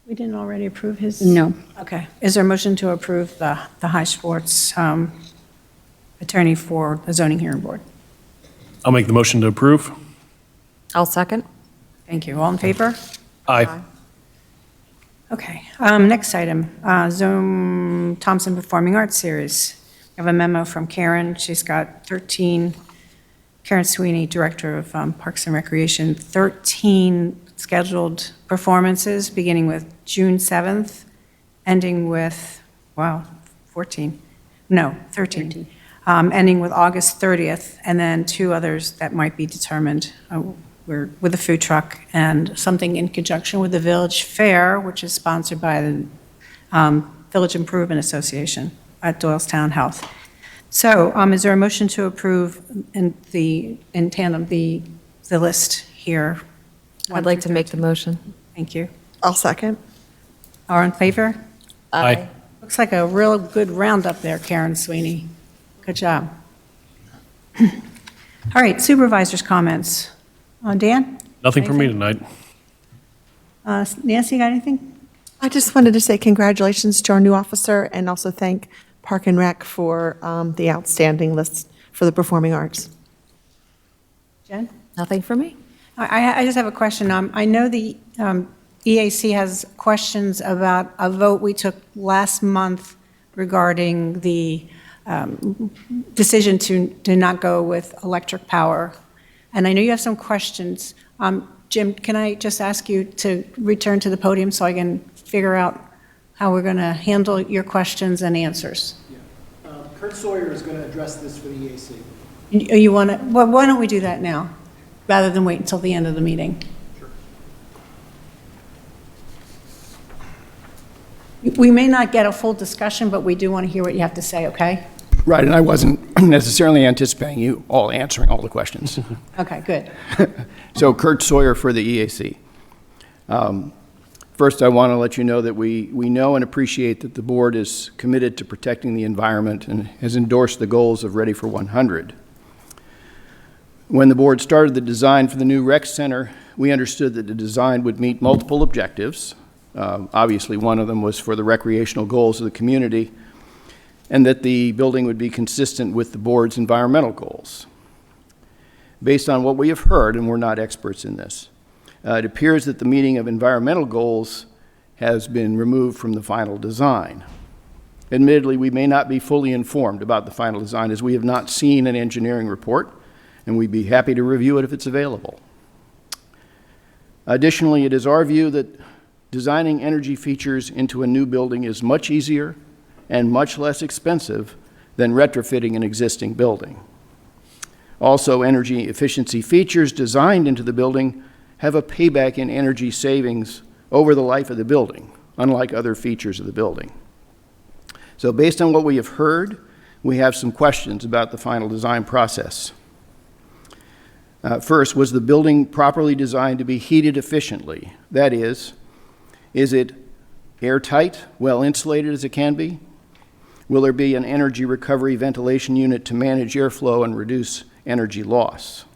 [SPEAKER 1] We didn't already approve his?
[SPEAKER 12] No.
[SPEAKER 1] Okay. Is there a motion to approve the High Sports attorney for the zoning hearing board?
[SPEAKER 5] I'll make the motion to approve.
[SPEAKER 7] I'll second.
[SPEAKER 1] Thank you. All in favor?
[SPEAKER 5] Aye.
[SPEAKER 1] Okay. Next item, Zoom Thompson Performing Arts Series. We have a memo from Karen. She's got 13, Karen Sweeney, Director of Parks and Recreation, 13 scheduled performances, beginning with June 7th, ending with, 13. Ending with August 30th, and then 2 others that might be determined. We're with a food truck and something in conjunction with the Village Fair, which is sponsored by the Village Improvement Association at Doylestown Health. So is there a motion to approve in tandem the the list here.
[SPEAKER 7] I'd like to make the motion.
[SPEAKER 1] Thank you.
[SPEAKER 6] I'll second.
[SPEAKER 1] All in favor?
[SPEAKER 10] Aye.
[SPEAKER 1] Looks like a real good roundup there, Karen Sweeney. Good job. All right, supervisors' comments. Dan?
[SPEAKER 5] Nothing for me tonight.
[SPEAKER 1] Nancy, got anything?
[SPEAKER 6] I just wanted to say congratulations to our new officer and also thank Park and Rec for the outstanding list for the performing arts.
[SPEAKER 1] Jen?
[SPEAKER 7] Nothing for me.
[SPEAKER 1] I just have a question. I know the EAC has questions about a vote we took last month regarding the decision to not go with electric power. And I know you have some questions. Jim, can I just ask you to return to the podium so I can figure out how we're going to handle your questions and answers?
[SPEAKER 3] Kurt Sawyer is going to address this for the EAC.
[SPEAKER 1] You want to, well, why don't we do that now, rather than wait until the end of the meeting?
[SPEAKER 3] Sure.
[SPEAKER 1] We may not get a full discussion, but we do want to hear what you have to say, okay?
[SPEAKER 13] Right, and I wasn't necessarily anticipating you all answering all the questions.
[SPEAKER 1] Okay, good.
[SPEAKER 13] So Kurt Sawyer for the EAC. First, I want to let you know that we know and appreciate that the board is committed to protecting the environment and has endorsed the goals of Ready for 100. When the board started the design for the new rec center, we understood that the design would meet multiple objectives. Obviously, one of them was for the recreational goals of the community, and that the building would be consistent with the board's environmental goals. Based on what we have heard, and we're not experts in this, it appears that the meeting of environmental goals has been removed from the final design. Admittedly, we may not be fully informed about the final design as we have not seen an engineering report, and we'd be happy to review it if it's available. Additionally, it is our view that designing energy features into a new building is much easier and much less expensive than retrofitting an existing building. Also, energy efficiency features designed into the building have a payback in energy savings over the life of the building, unlike other features of the building. So based on what we have heard, we have some questions about the final design process. First, was the building properly designed to be heated efficiently? That is it airtight, well insulated as it can be? Will there be an energy recovery ventilation unit to manage airflow and reduce energy loss?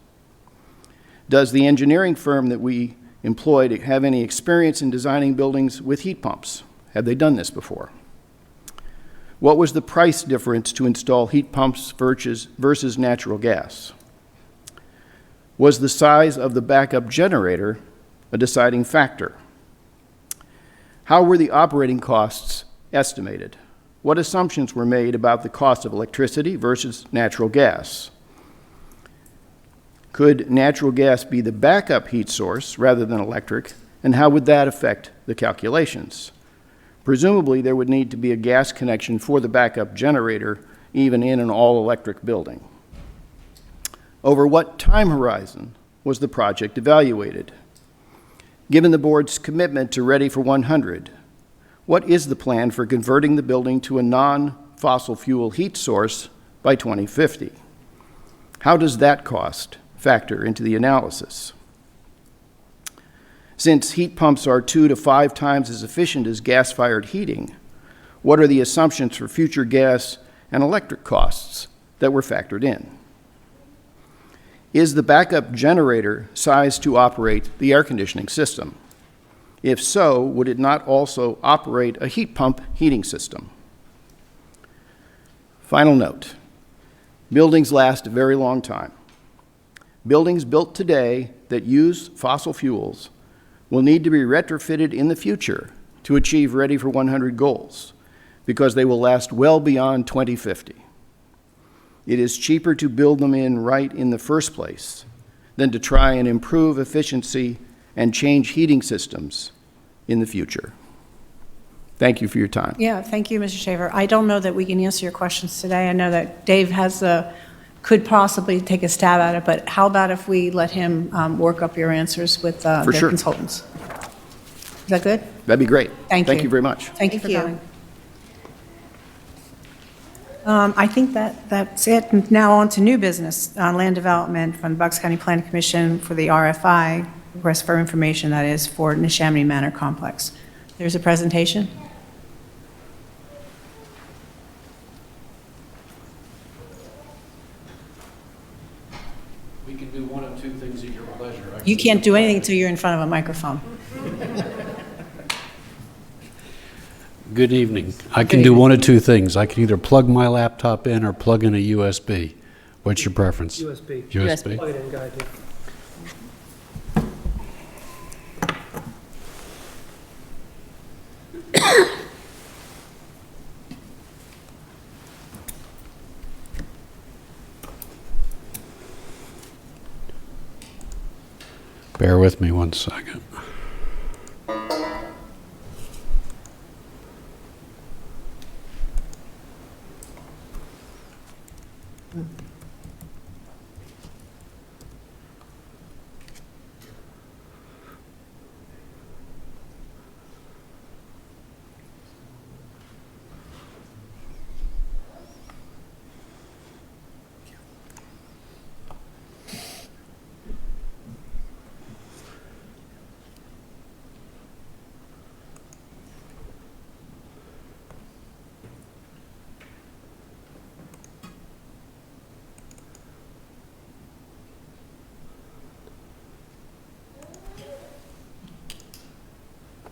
[SPEAKER 13] Does the engineering firm that we employed have any experience in designing buildings with heat pumps? Have they done this before? What was the price difference to install heat pumps versus natural gas? Was the size of the backup generator a deciding factor? How were the operating costs estimated? What assumptions were made about the cost of electricity versus natural gas? Could natural gas be the backup heat source rather than electric, and how would that affect the calculations? Presumably, there would need to be a gas connection for the backup generator, even in an all-electric building. Over what time horizon was the project evaluated? Given the board's commitment to Ready for 100, what is the plan for converting the building to a non-fossil fuel heat source by 2050? How does that cost factor into the analysis? Since heat pumps are 2 to 5 times as efficient as gas-fired heating, what are the assumptions for future gas and electric costs that were factored in? Is the backup generator sized to operate the air conditioning system? If so, would it not also operate a heat pump heating system? Final note, buildings last a very long time. Buildings built today that use fossil fuels will need to be retrofitted in the future to achieve Ready for 100 goals because they will last well beyond 2050. It is cheaper to build them right in the first place than to try and improve efficiency and change heating systems in the future. Thank you for your time.
[SPEAKER 1] Yeah, thank you, Mr. Shaver. I don't know that we can answer your questions today. I know that Dave could possibly take a stab at it, but how about if we let him work up your answers with their
[SPEAKER 13] sure.
[SPEAKER 1] consultants? Is that good?
[SPEAKER 13] That'd be great.
[SPEAKER 1] Thank you.
[SPEAKER 13] Thank you very much.
[SPEAKER 1] Thank you for
[SPEAKER 6] Thank you.
[SPEAKER 1] coming. I think that's it. And now on to new business, land development from the Bucks County Planning Commission for the RFI, request for information, that is, for Neshaminy Manor Complex. There's a presentation.
[SPEAKER 14] We can do one of two things at your pleasure.
[SPEAKER 1] You can't do anything until you're in front of a microphone.
[SPEAKER 14] Good evening. I can do one of two things. I can either plug my laptop in or plug in a USB. What's your preference?
[SPEAKER 11] USB.
[SPEAKER 14] USB.
[SPEAKER 11] Plug it in, guide you.
[SPEAKER 14] Bear with me one second.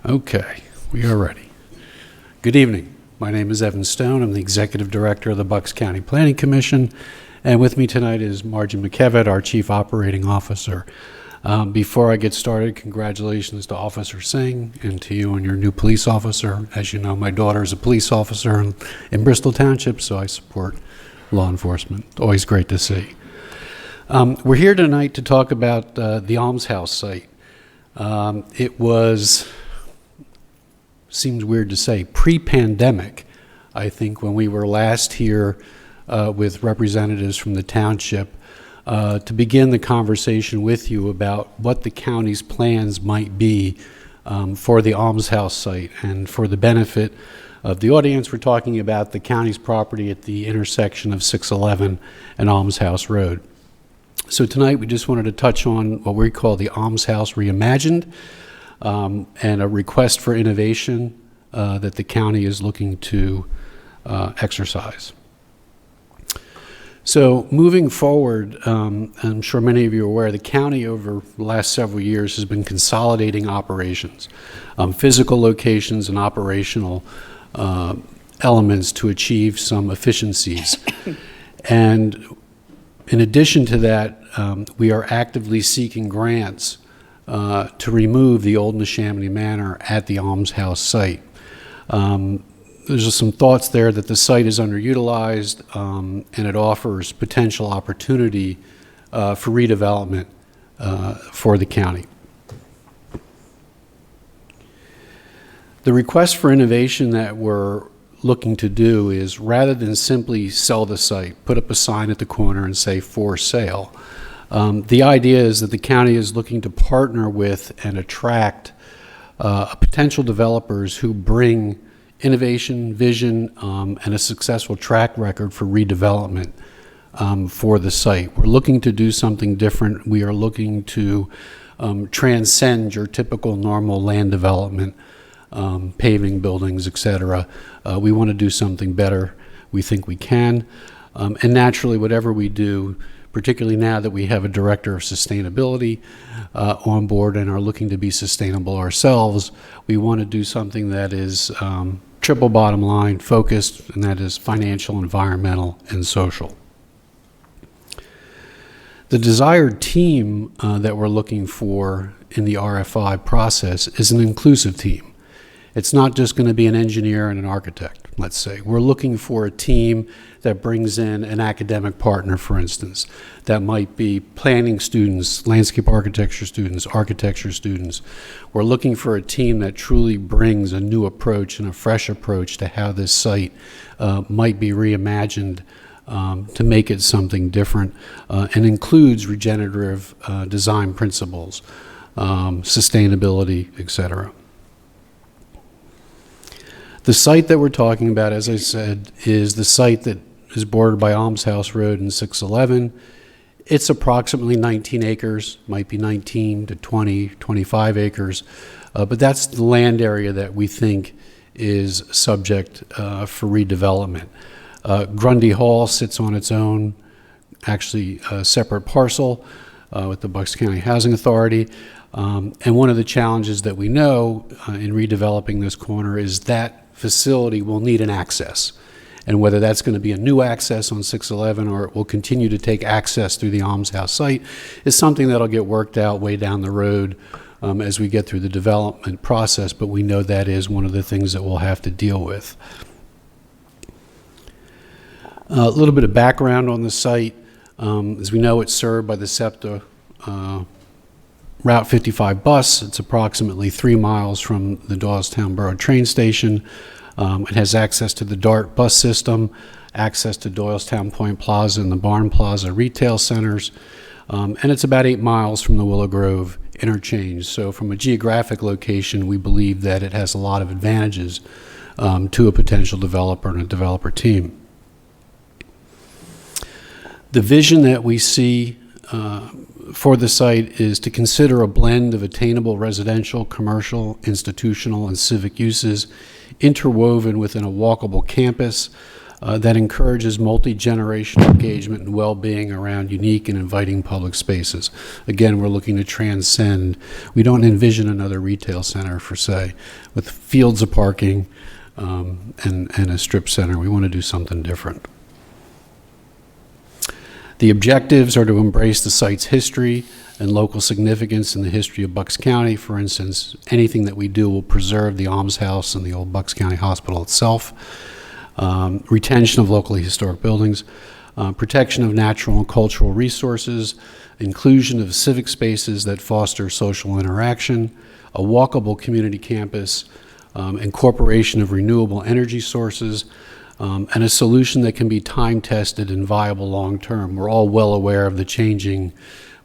[SPEAKER 14] Okay, we are ready. Good evening. My name is Evan Stone. I'm the Executive Director of the Bucks County Planning Commission, and with me tonight is Margie McKevitt, our Chief Operating Officer. Before I get started, congratulations to Officer Singh and to you and your new police officer. As you know, my daughter is a police officer in Bristol Township, so I support law enforcement. Always great to see. We're here tonight to talk about the Almshouse site. It was, seems weird to say, pre-pandemic, I think, when we were last here with representatives from the township to begin the conversation with you about what the county's plans might be for the Almshouse site. And for the benefit of the audience, we're talking about the county's property at the intersection of 611 and Almshouse Road. So tonight we just wanted to touch on what we call the Almshouse Reimagined, and a request for innovation that the county is looking to exercise. So moving forward, I'm sure many of you are aware, the county over the last several years has been consolidating operations, physical locations and operational elements to achieve some efficiencies. And in addition to that, we are actively seeking grants to remove the old Neshaminy Manor at the Almshouse site. There's just some thoughts there that the site is underutilized and it offers potential opportunity for redevelopment for the county. The request for innovation that we're looking to do is, rather than simply sell the site, put up a sign at the corner and say for sale, the idea is that the county is looking to partner with and attract potential developers who bring innovation, vision, and a successful track record for redevelopment for the site. We're looking to do something different. We are looking to transcend your typical normal land development, paving, buildings, etc. We want to do something better. We think we can. And naturally, whatever we do, particularly now that we have a director of sustainability on board and are looking to be sustainable ourselves, we want to do something that is triple bottom line focused, and that is financial, environmental, and social. The desired team that we're looking for in the RFI process is an inclusive team. It's not just going to be an engineer and an architect, let's say. We're looking for a team that brings in an academic partner, for instance. That might be planning students, landscape architecture students, architecture students. We're looking for a team that truly brings a new approach and a fresh approach to how this site might be reimagined to make it something different, and includes regenerative design principles, sustainability, etc. The site that we're talking about, as I said, is the site that is bordered by Almshouse Road and 611. It's approximately 19 acres, might be 19 to 20, 25 acres, but that's the land area that we think is subject for redevelopment. Grundy Hall sits on its own, actually a separate parcel with the Bucks County Housing Authority. And one of the challenges that we know in redeveloping this corner is that facility will need an access. And whether that's going to be a new access on 611 or it will continue to take access through the Almshouse site is something that'll get worked out way down the road as we get through the development process, but we know that is one of the things that we'll have to deal with. A little bit of background on the site. As we know, it's served by the SEPTA Route 55 bus. It's approximately 3 miles from the Doylestown Borough train station. It has access to the DART bus system, access to Doylestown Point Plaza and the Barn Plaza retail centers, and it's about 8 miles from the Willow Grove interchange. So from a geographic location, we believe that it has a lot of advantages to a potential developer and a developer team. The vision that we see for the site is to consider a blend of attainable residential, commercial, institutional, and civic uses interwoven within a walkable campus that encourages multi-generational engagement and well-being around unique and inviting public spaces. Again, we're looking to transcend. We don't envision another retail center, per se, with fields of parking and a strip center. We want to do something different. The objectives are to embrace the site's history and local significance in the history of Bucks County. For instance, anything that we do will preserve the Almshouse and the old Bucks County Hospital itself. Retention of locally historic buildings, protection of natural and cultural resources, inclusion of civic spaces that foster social interaction, a walkable community campus, incorporation of renewable energy sources, and a solution that can be time-tested and viable long-term. We're all well aware of the changing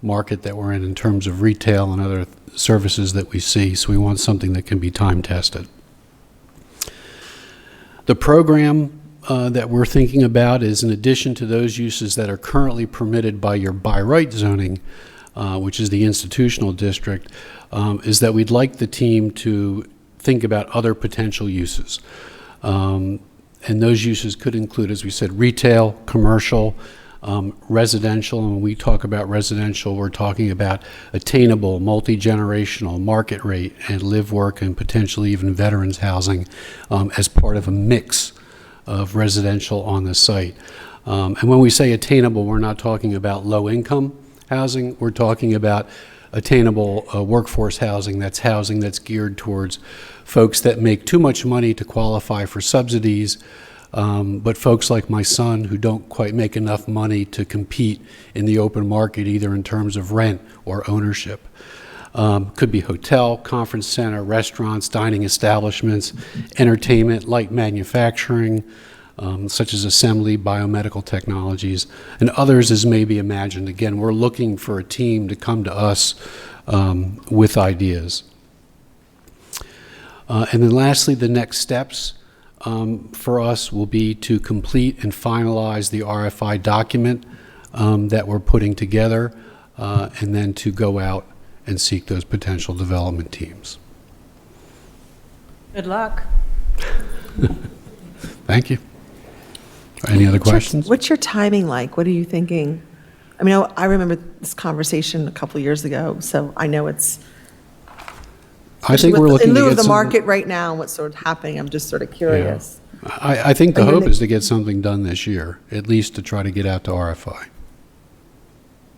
[SPEAKER 14] market that we're in terms of retail and other services that we see, so we want something that can be time-tested. The program that we're thinking about is, in addition to those uses that are currently permitted by your by right zoning, which is the institutional district, is that we'd like the team to think about other potential uses. And those uses could include, as we said, retail, commercial, residential. And when we talk about residential, we're talking about attainable, multi-generational, market rate, and live, work, and potentially even veterans housing as part of a mix of residential on the site. And when we say attainable, we're not talking about low-income housing. We're talking about attainable workforce housing that's geared towards folks that make too much money to qualify for subsidies, but folks like my son who don't quite make enough money to compete in the open market, either in terms of rent or ownership. Could be hotel, conference center, restaurants, dining establishments, entertainment, light manufacturing, such as assembly, biomedical technologies, and others as may be imagined. Again, we're looking for a team to come to us with ideas. And then lastly, the next steps for us will be to complete and finalize the RFI document that we're putting together, and then to go out and seek those potential development teams.
[SPEAKER 1] Good luck.
[SPEAKER 14] Thank you. Any other questions?
[SPEAKER 6] What's your timing like? What are you thinking? I mean, I remember this conversation a couple years ago, so I know it's.
[SPEAKER 14] I think we're looking
[SPEAKER 6] in
[SPEAKER 14] to
[SPEAKER 6] lieu
[SPEAKER 14] get
[SPEAKER 6] of the
[SPEAKER 14] some,
[SPEAKER 6] market right now and what's sort of happening. I'm just sort of curious.
[SPEAKER 14] Yeah. I think the
[SPEAKER 6] And then
[SPEAKER 14] hope is to get something done this year, at least to try to get out to RFI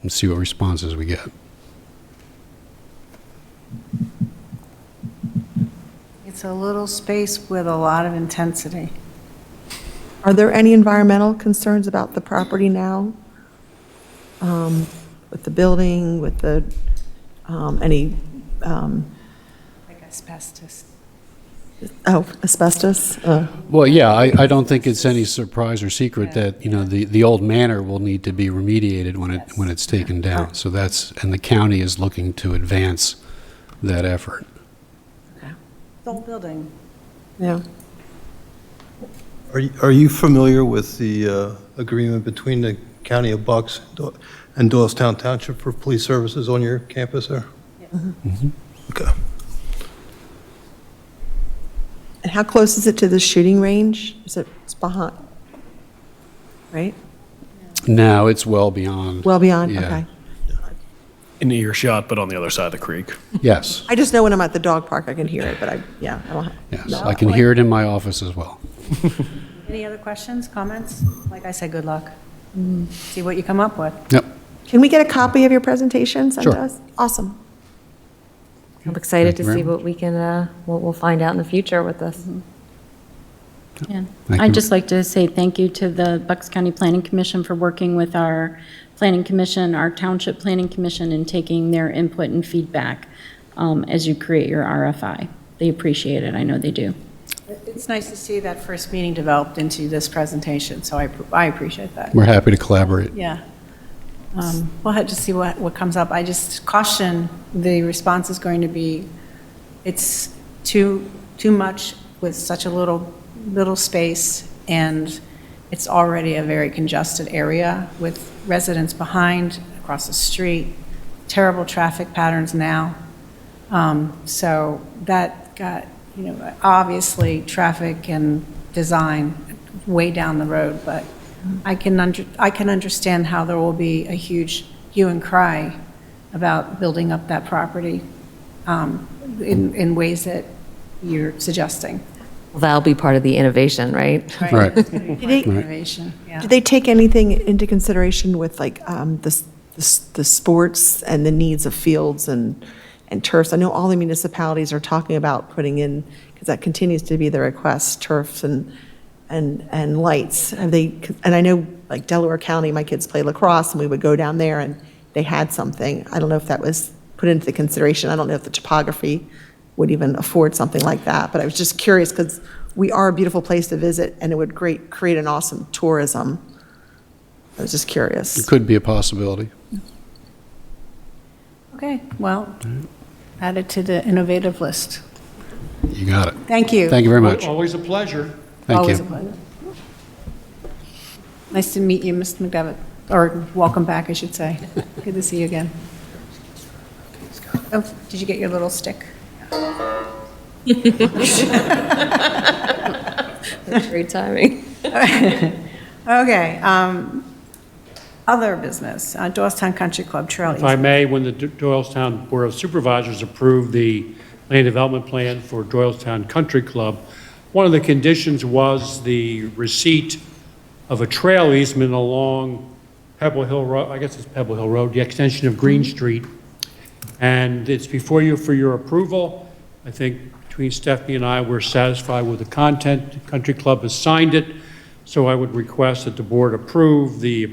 [SPEAKER 14] and see what responses we get.
[SPEAKER 1] It's a little space with a lot of intensity.
[SPEAKER 6] Are there any environmental concerns about the property now? With the building, with the, any,
[SPEAKER 1] Like asbestos.
[SPEAKER 6] asbestos?
[SPEAKER 14] Well, yeah, I don't think it's any surprise or secret that, you know, the old manor will need to be remediated when it's taken down. So that's, and the county is looking to advance that effort.
[SPEAKER 1] Old building.
[SPEAKER 6] Yeah.
[SPEAKER 2] Are you familiar with the agreement between the County of Bucks and Doylestown Township for police services on your campus there? Okay.
[SPEAKER 6] And how close is it to the shooting range? It's behind, right?
[SPEAKER 14] Now it's well beyond.
[SPEAKER 6] Well beyond,
[SPEAKER 14] Yeah.
[SPEAKER 6] okay.
[SPEAKER 5] In earshot, but on the other side of the creek.
[SPEAKER 14] Yes,
[SPEAKER 6] I just know when I'm at the dog park, I can hear it, but I don't.
[SPEAKER 14] yes. I can hear it in my office as well.
[SPEAKER 1] Any other questions, comments? Like I said, good luck. See what you come up with.
[SPEAKER 14] Yep.
[SPEAKER 6] Can we get a copy of your presentation sent to
[SPEAKER 14] Sure.
[SPEAKER 6] us? Awesome.
[SPEAKER 7] I'm excited
[SPEAKER 14] Thank you
[SPEAKER 7] to
[SPEAKER 14] very
[SPEAKER 7] see what we can, what we'll find out in the future with this.
[SPEAKER 12] Yeah.
[SPEAKER 14] Thank
[SPEAKER 12] I'd
[SPEAKER 14] you.
[SPEAKER 12] just like to say thank you to the Bucks County Planning Commission for working with our Planning Commission, our Township Planning Commission, and taking their input and feedback as you create your RFI. They appreciate it. I know they do.
[SPEAKER 1] It's nice to see that first meeting developed into this presentation, so I appreciate that.
[SPEAKER 14] We're happy to collaborate.
[SPEAKER 1] Yeah. We'll have to see what comes up. I just caution the response is going to be, it's too much with such a little space, and it's already a very congested area with residents behind, across the street, terrible traffic patterns now. So that got, obviously traffic and design way down the road, but I can understand how there will be a huge hue and cry about building up that property in ways that you're suggesting.
[SPEAKER 7] Well, that'll be part of the innovation, right?
[SPEAKER 14] Right.
[SPEAKER 1] Innovation, yeah.
[SPEAKER 6] Did they take anything into consideration with like the sports and the needs of fields and turfs? I know all the municipalities are talking about putting in, because that continues to be the request, turfs and lights. Have they? And I know like Delaware County, my kids play lacrosse, and we would go down there and they had something. I don't know if that was put into consideration. I don't know if the topography would even afford something like that. But I was just curious because we are a beautiful place to visit, and it would create an awesome tourism. I was just curious.
[SPEAKER 14] It could be a possibility.
[SPEAKER 1] Okay, well, add it to the innovative list.
[SPEAKER 14] You got it.
[SPEAKER 1] Thank you.
[SPEAKER 14] Thank you very much.
[SPEAKER 8] Always a pleasure.
[SPEAKER 14] Thank
[SPEAKER 1] Always
[SPEAKER 14] you.
[SPEAKER 1] a pleasure. Nice to meet you, Mr. McDevitt, or welcome back, I should say. Good to see you again. Oh, did you get your little stick?
[SPEAKER 7] Great timing.
[SPEAKER 1] Okay, other business, Doylestown Country Club Trail
[SPEAKER 8] If I
[SPEAKER 1] Easement.
[SPEAKER 8] may, when the Doylestown Board of Supervisors approved the land development plan for Doylestown Country Club, one of the conditions was the receipt of a trail easement along Pebble Hill Road, I guess it's Pebble Hill Road, the extension of Green Street. And it's before you for your approval. I think between Stephanie and I, we're satisfied with the content. The Country Club has signed it, so I would request that the board approve the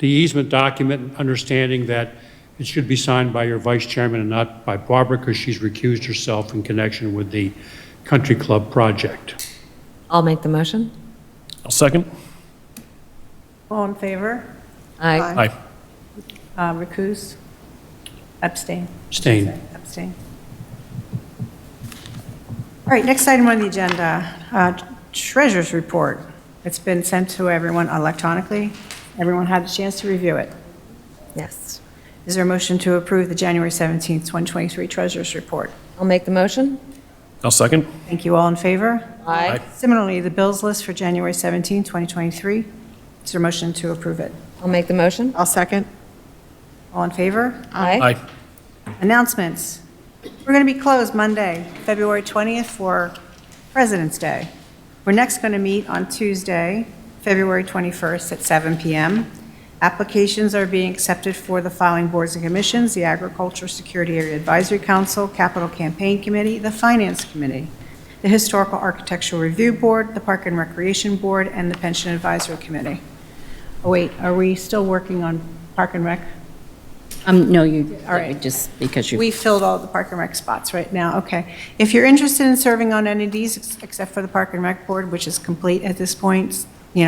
[SPEAKER 8] easement document, understanding that it should be signed by your vice chairman and not by Barbara, because she's recused herself in connection with the Country Club project.
[SPEAKER 7] I'll make the motion.
[SPEAKER 5] I'll second.
[SPEAKER 1] All in favor?
[SPEAKER 7] Aye.
[SPEAKER 5] Aye.
[SPEAKER 1] Recuse? Abstain?
[SPEAKER 8] Abstain.
[SPEAKER 1] Abstain. All right, next item on the agenda, Treasurer's Report. It's been sent to everyone electronically. Everyone had a chance to review it.
[SPEAKER 7] Yes.
[SPEAKER 1] Is there a motion to approve the January 17th, 2023 Treasurer's Report?
[SPEAKER 7] I'll make the motion.
[SPEAKER 5] I'll second.
[SPEAKER 1] Thank you. All in favor?
[SPEAKER 7] Aye.
[SPEAKER 1] Similarly, the bills list for January 17th, 2023. Is there a motion to approve it?
[SPEAKER 7] I'll make the motion.
[SPEAKER 6] I'll second.
[SPEAKER 1] All in favor?
[SPEAKER 7] Aye.
[SPEAKER 5] Aye.
[SPEAKER 1] Announcements. We're going to be closed Monday, February 20th for President's Day. We're next going to meet on Tuesday, February 21st at 7 p.m. Applications are being accepted for the following boards and commissions: the Agriculture Security Area Advisory Council, Capital Campaign Committee, the Finance Committee, the Historical Architectural Review Board, the Park and Recreation Board, and the Pension Advisory Committee. Oh, wait, are we still working on Park and Rec?
[SPEAKER 12] No, you,
[SPEAKER 1] All right.
[SPEAKER 12] just because you.
[SPEAKER 1] We filled all the Park and Rec spots right now, okay. If you're interested in serving on any of these, except for the Park and Rec Board, which is complete at this point,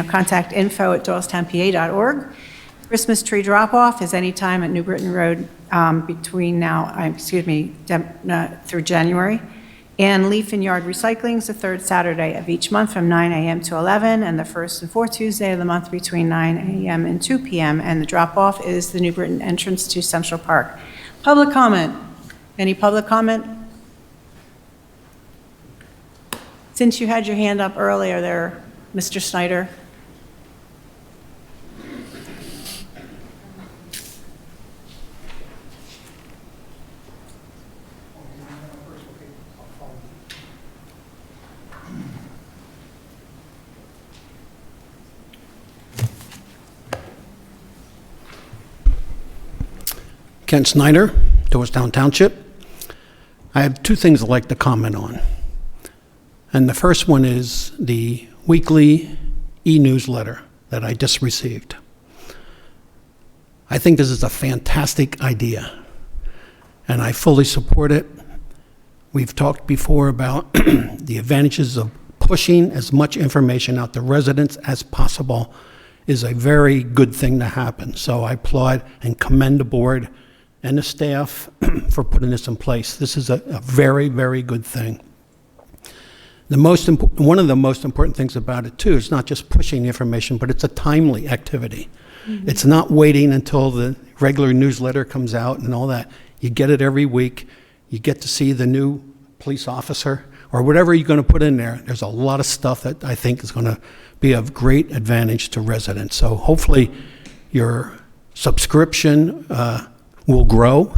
[SPEAKER 1] contact info@doylestownpa.org. Christmas tree drop-off is anytime at New Britain Road between now, through January. And Leaf and Yard Recycling is the third Saturday of each month from 9 a.m. to 11, and the first and fourth Tuesday of the month between 9 a.m. and 2 p.m. And the drop-off is the New Britain entrance to Central Park. Public comment. Any public comment? Since you had your hand up earlier there, Mr. Snyder.
[SPEAKER 15] Ken Snyder, Doylestown Township. I have two things I'd like to comment on. And the first one is the weekly e-newsletter that I just received. I think this is a fantastic idea, and I fully support it. We've talked before about the advantages of pushing as much information out to residents as possible is a very good thing to happen. So I applaud and commend the board and the staff for putting this in place. This is a very, very good thing. One of the most important things about it, too, is not just pushing the information, but it's a timely activity. Mm-hmm. It's not waiting until the regular newsletter comes out and all that. You get it every week. You get to see the new police officer or whatever you're going to put in there. There's a lot of stuff that I think is going to be of great advantage to residents. So hopefully your subscription will grow,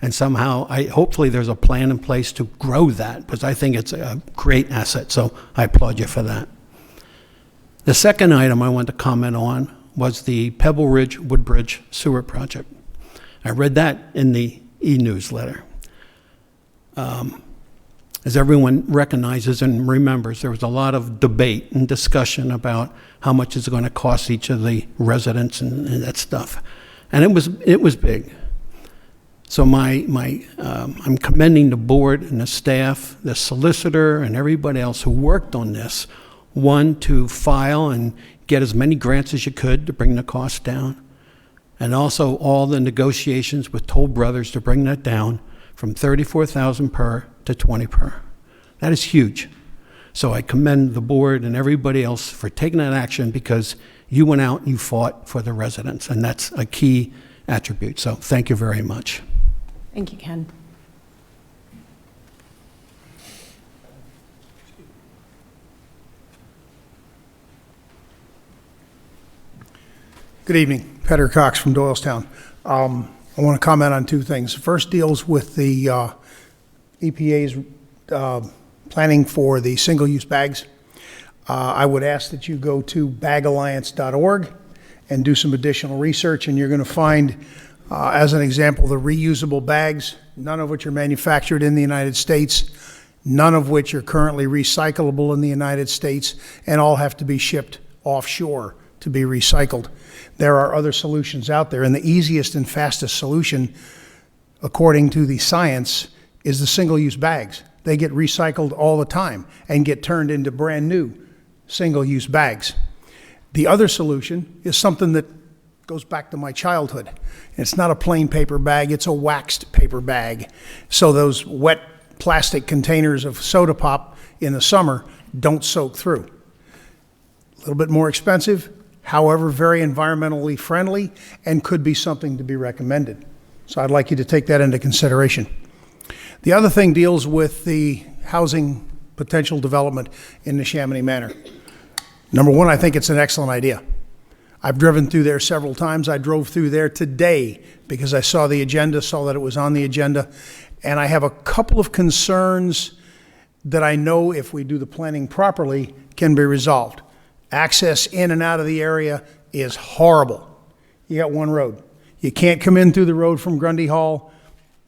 [SPEAKER 15] and somehow, hopefully there's a plan in place to grow that, because I think it's a great asset, so I applaud you for that. The second item I want to comment on was the Pebble Ridge Woodbridge Sewer Project. I read that in the e-newsletter. As everyone recognizes and remembers, there was a lot of debate and discussion about how much it's going to cost each of the residents and that stuff. And it was big. So I'm commending the board and the staff, the solicitor, and everybody else who worked on this. One, to file and get as many grants as you could to bring the cost down, and also all the negotiations with Toll Brothers to bring that down from $34,000 per to $20,000 per. That is huge. So I commend the board and everybody else for taking that action, because you went out and you fought for the residents, and that's a key attribute. So thank you very much.
[SPEAKER 1] Thank you, Ken.
[SPEAKER 16] Good evening. Petter Cox from Doylestown. I want to comment on two things. The first deals with the EPA's planning for the single-use bags. I would ask that you go to bagalliance.org and do some additional research, and you're going to find, as an example, the reusable bags, none of which are manufactured in the United States, none of which are currently recyclable in the United States, and all have to be shipped offshore to be recycled. There are other solutions out there, and the easiest and fastest solution, according to the science, is the single-use bags. They get recycled all the time and get turned into brand new single-use bags. The other solution is something that goes back to my childhood. It's not a plain paper bag, it's a waxed paper bag. So those wet plastic containers of soda pop in the summer don't soak through. A little bit more expensive, however, very environmentally friendly, and could be something to be recommended. So I'd like you to take that into consideration. The other thing deals with the housing potential development in the Chamonix Manor. Number one, I think it's an excellent idea. I've driven through there several times. I drove through there today because I saw the agenda, saw that it was on the agenda, and I have a couple of concerns that I know, if we do the planning properly, can be resolved. Access in and out of the area is horrible. You got one road. You can't come in through the road from Grundy Hall.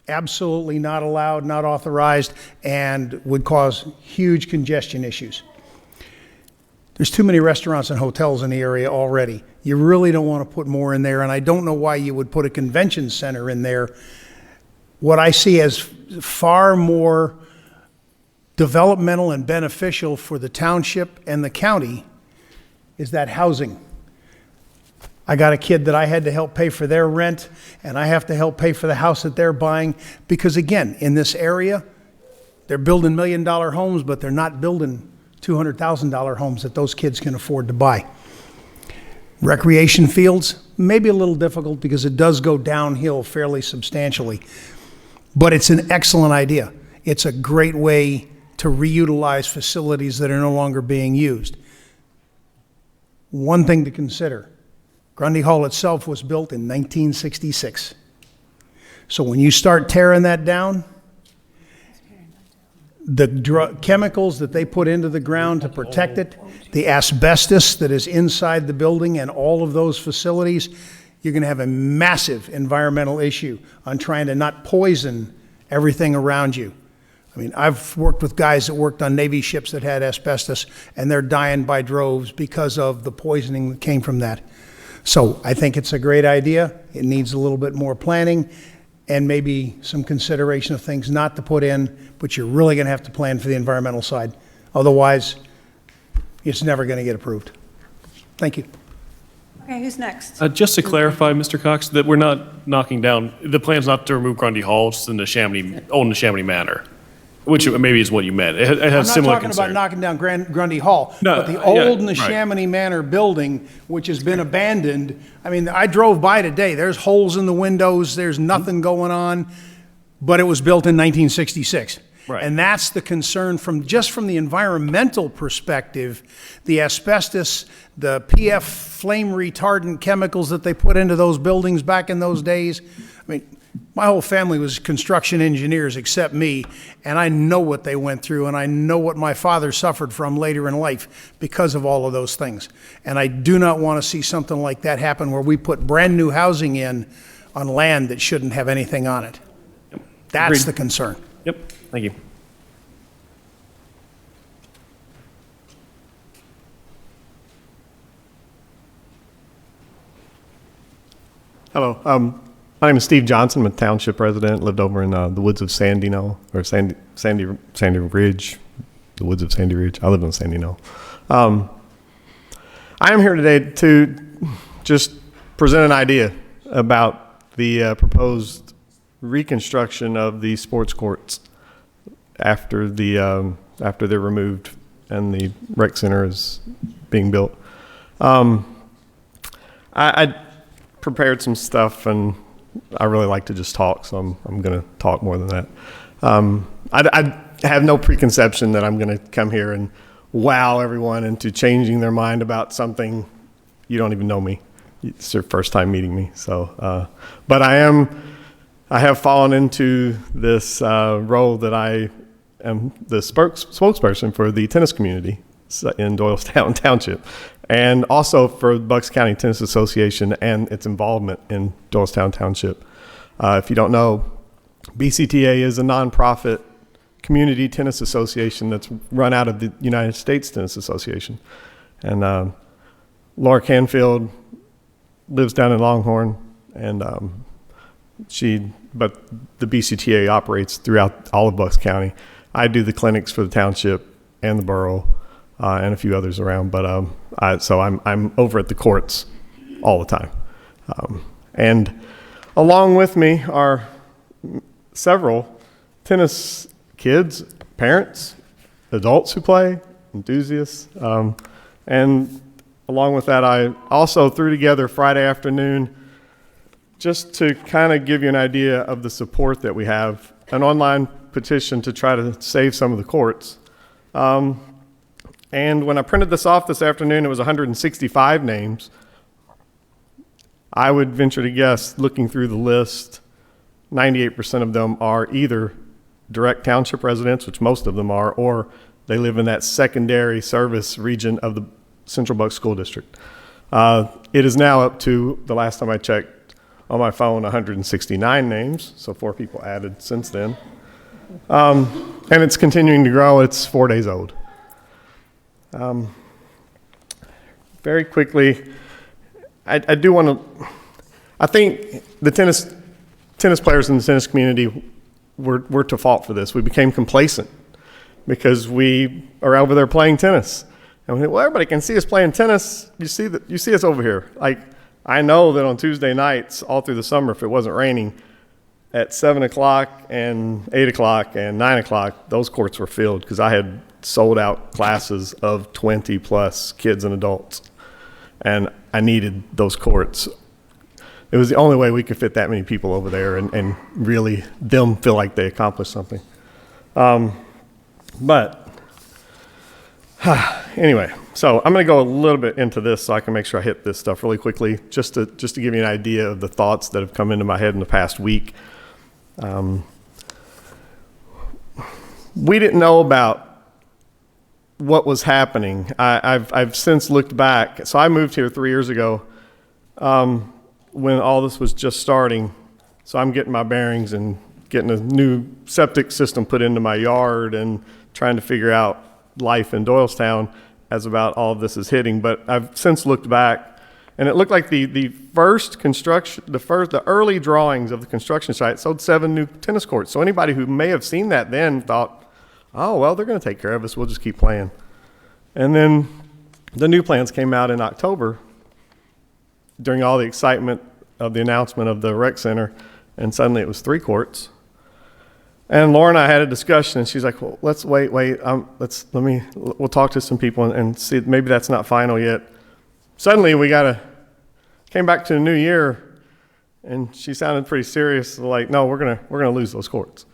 [SPEAKER 16] Absolutely not allowed, not authorized, and would cause huge congestion issues. There's too many restaurants and hotels in the area already. You really don't want to put more in there, and I don't know why you would put a convention center in there. What I see as far more developmental and beneficial for the township and the county is that housing. I got a kid that I had to help pay for their rent, and I have to help pay for the house that they're buying, because again, in this area, They're building million-dollar homes, but they're not building $200,000 homes that those kids can afford to buy. Recreation fields, maybe a little difficult because it does go downhill fairly substantially, but it's an excellent idea. It's a great way to reutilize facilities that are no longer being used. One thing to consider, Grundy Hall itself was built in 1966. So when you start tearing that down, the chemicals that they put into the ground to protect it, the asbestos that is inside the building and all of those facilities, you're going to have a massive environmental issue on trying to not poison everything around you. I mean, I've worked with guys that worked on Navy ships that had asbestos, and they're dying by droves because of the poisoning that came from that. So I think it's a great idea. It needs a little bit more planning and maybe some consideration of things not to put in, but you're really going to have to plan for the environmental side. Otherwise, it's never going to get approved. Thank you.
[SPEAKER 1] Okay, who's next?
[SPEAKER 5] Just to clarify, Mr. Cox, that we're not knocking down, the plan's not to remove Grundy Hall, it's in the Neshaminy Manor, which maybe is what you meant. It has similar
[SPEAKER 16] I'm not talking
[SPEAKER 5] concern.
[SPEAKER 16] about knocking down Grundy Hall,
[SPEAKER 5] No,
[SPEAKER 16] but the
[SPEAKER 5] yeah,
[SPEAKER 16] old
[SPEAKER 5] right.
[SPEAKER 16] Neshaminy Manor building, which has been abandoned. I mean, I drove by today. There's holes in the windows. There's nothing going on, but it was built in 1966.
[SPEAKER 5] Right.
[SPEAKER 16] And that's the concern from the environmental perspective, the asbestos, the PF flame retardant chemicals that they put into those buildings back in those days. I mean, my whole family was construction engineers except me, and I know what they went through, and I know what my father suffered from later in life because of all of those things. And I do not want to see something like that happen where we put brand new housing in on land that shouldn't have anything on it.
[SPEAKER 5] Yep.
[SPEAKER 16] That's
[SPEAKER 5] Agreed.
[SPEAKER 16] the concern.
[SPEAKER 5] Yep, thank you.
[SPEAKER 17] Hello, my name is Steve Johnson. I'm a township resident, lived over in the woods of Sandy Knoll, or Sandy Ridge, the woods of Sandy Ridge. I live in Sandy Knoll. I am here today to just present an idea about the proposed reconstruction of the sports courts after they're removed and the rec center is being built. I prepared some stuff, and I really like to just talk, so I'm going to talk more than that. I have no preconception that I'm going to come here and wow everyone into changing their mind about something. You don't even know me. It's your first time meeting me. So, but I have fallen into this role that I am the spokesperson for the tennis community in Doylestown Township, and also for the Bucks County Tennis Association and its involvement in Doylestown Township. If you don't know, BCTA is a nonprofit community tennis association that's run out of the United States Tennis Association. And Laura Canfield lives down in Longhorn, and but the BCTA operates throughout all of Bucks County. I do the clinics for the township and the borough, and a few others around, but so I'm over at the courts all the time. And along with me are several tennis kids, parents, adults who play, enthusiasts, and along with that, I also threw together Friday afternoon, just to kind of give you an idea of the support that we have, an online petition to try to save some of the courts. And when I printed this off this afternoon, it was 165 names. I would venture to guess, looking through the list, 98% of them are either direct township residents, which most of them are, or they live in that secondary service region of the Central Bucks School District. It is now up to, the last time I checked on my phone, 169 names, so 4 people added since then. And it's continuing to grow. It's 4 days old. Very quickly, I do want to, I think the tennis players in the tennis community were to fault for this. We became complacent because we are over there playing tennis. And we think, well, everybody can see us playing tennis. You see us over here. Like, I know that on Tuesday nights, all through the summer, if it wasn't raining, at 7 o'clock and 8 o'clock and 9 o'clock, those courts were filled because I had sold out classes of 20 plus kids and adults. And I needed those courts. It was the only way we could fit that many people over there and really them feel like they accomplished something. But anyway, so I'm going to go a little bit into this so I can make sure I hit this stuff really quickly, just to give you an idea of the thoughts that have come into my head in the past week. We didn't know about what was happening. I've since looked back. So I moved here 3 years ago when all this was just starting. So I'm getting my bearings and getting a new septic system put into my yard and trying to figure out life in Doylestown as about all of this is hitting. But I've since looked back, and it looked like the first construction, the early drawings of the construction site showed 7 new tennis courts. So anybody who may have seen that then thought, oh, well, they're going to take care of us. We'll just keep playing. And then the new plans came out in October during all the excitement of the announcement of the rec center, and suddenly it was 3 courts. And Laura and I had a discussion, and she's like, well, let's wait. We'll talk to some people and see, maybe that's not final yet. Suddenly came back to the new year, and she sounded pretty serious, like, no, we're gonna lose those courts.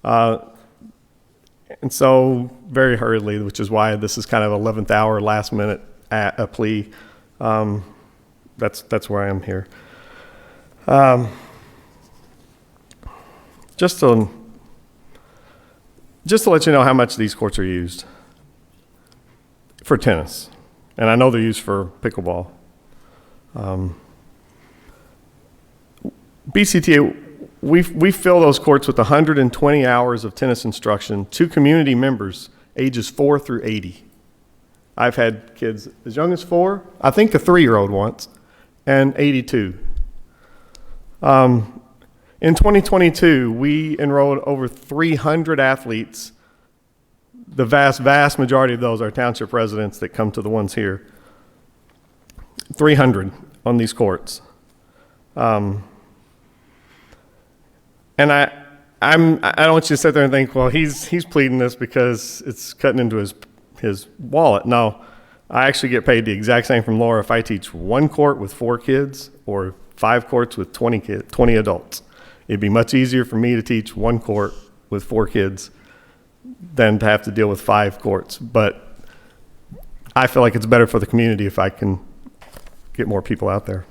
[SPEAKER 17] And so very hurriedly, which is why this is kind of 11th hour, last minute a plea. That's where I am here. Just to let you know how much these courts are used for tennis. And I know they're used for pickleball. BCTA, we fill those courts with 120 hours of tennis instruction to community members ages 4 through 80. I've had kids as young as 4, I think a 3-year-old once, and 82. In 2022, we enrolled over 300 athletes. The vast majority of those are township residents that come to the ones here. 300 on these courts. And I don't want you to sit there and think, well, he's pleading this because it's cutting into his wallet. No, I actually get paid the exact same from Laura if I teach 1 court with 4 kids or 5 courts with 20 adults. It'd be much easier for me to teach 1 court with 4 kids than to have to deal with 5 courts. But I feel like it's better for the community if I can get more people out there.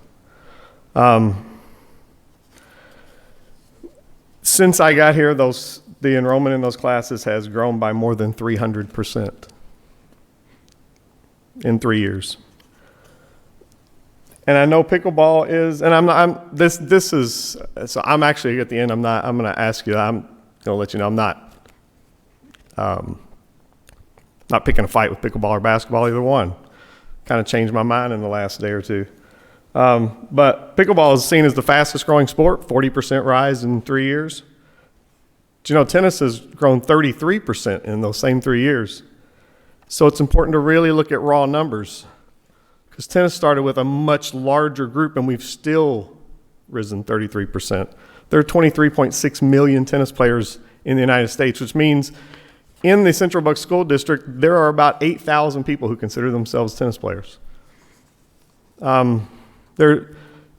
[SPEAKER 17] Since I got here, the enrollment in those classes has grown by more than 300% in 3 years. And I know pickleball is, and so I'm actually at the end, I'm going to ask you, I'm going to let you know I'm not picking a fight with pickleball or basketball, either one. Kind of changed my mind in the last day or two. But pickleball is seen as the fastest growing sport, 40% rise in 3 years. Do you know tennis has grown 33% in those same 3 years? So it's important to really look at raw numbers, because tennis started with a much larger group and we've still risen 33%. There are 23.6 million tennis players in the United States, which means in the Central Bucks School District, there are about 8,000 people who consider themselves tennis players. To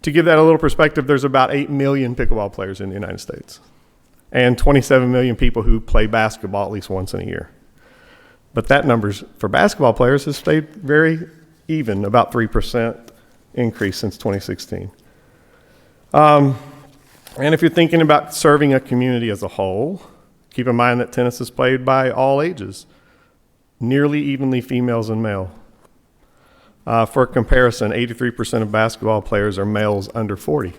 [SPEAKER 17] give that a little perspective, there's about 8 million pickleball players in the United States and 27 million people who play basketball at least once in a year. But that numbers for basketball players has stayed very even, about 3% increase since 2016. And if you're thinking about serving a community as a whole, keep in mind that tennis is played by all ages, nearly evenly females and male. For comparison, 83% of basketball players are males under 40.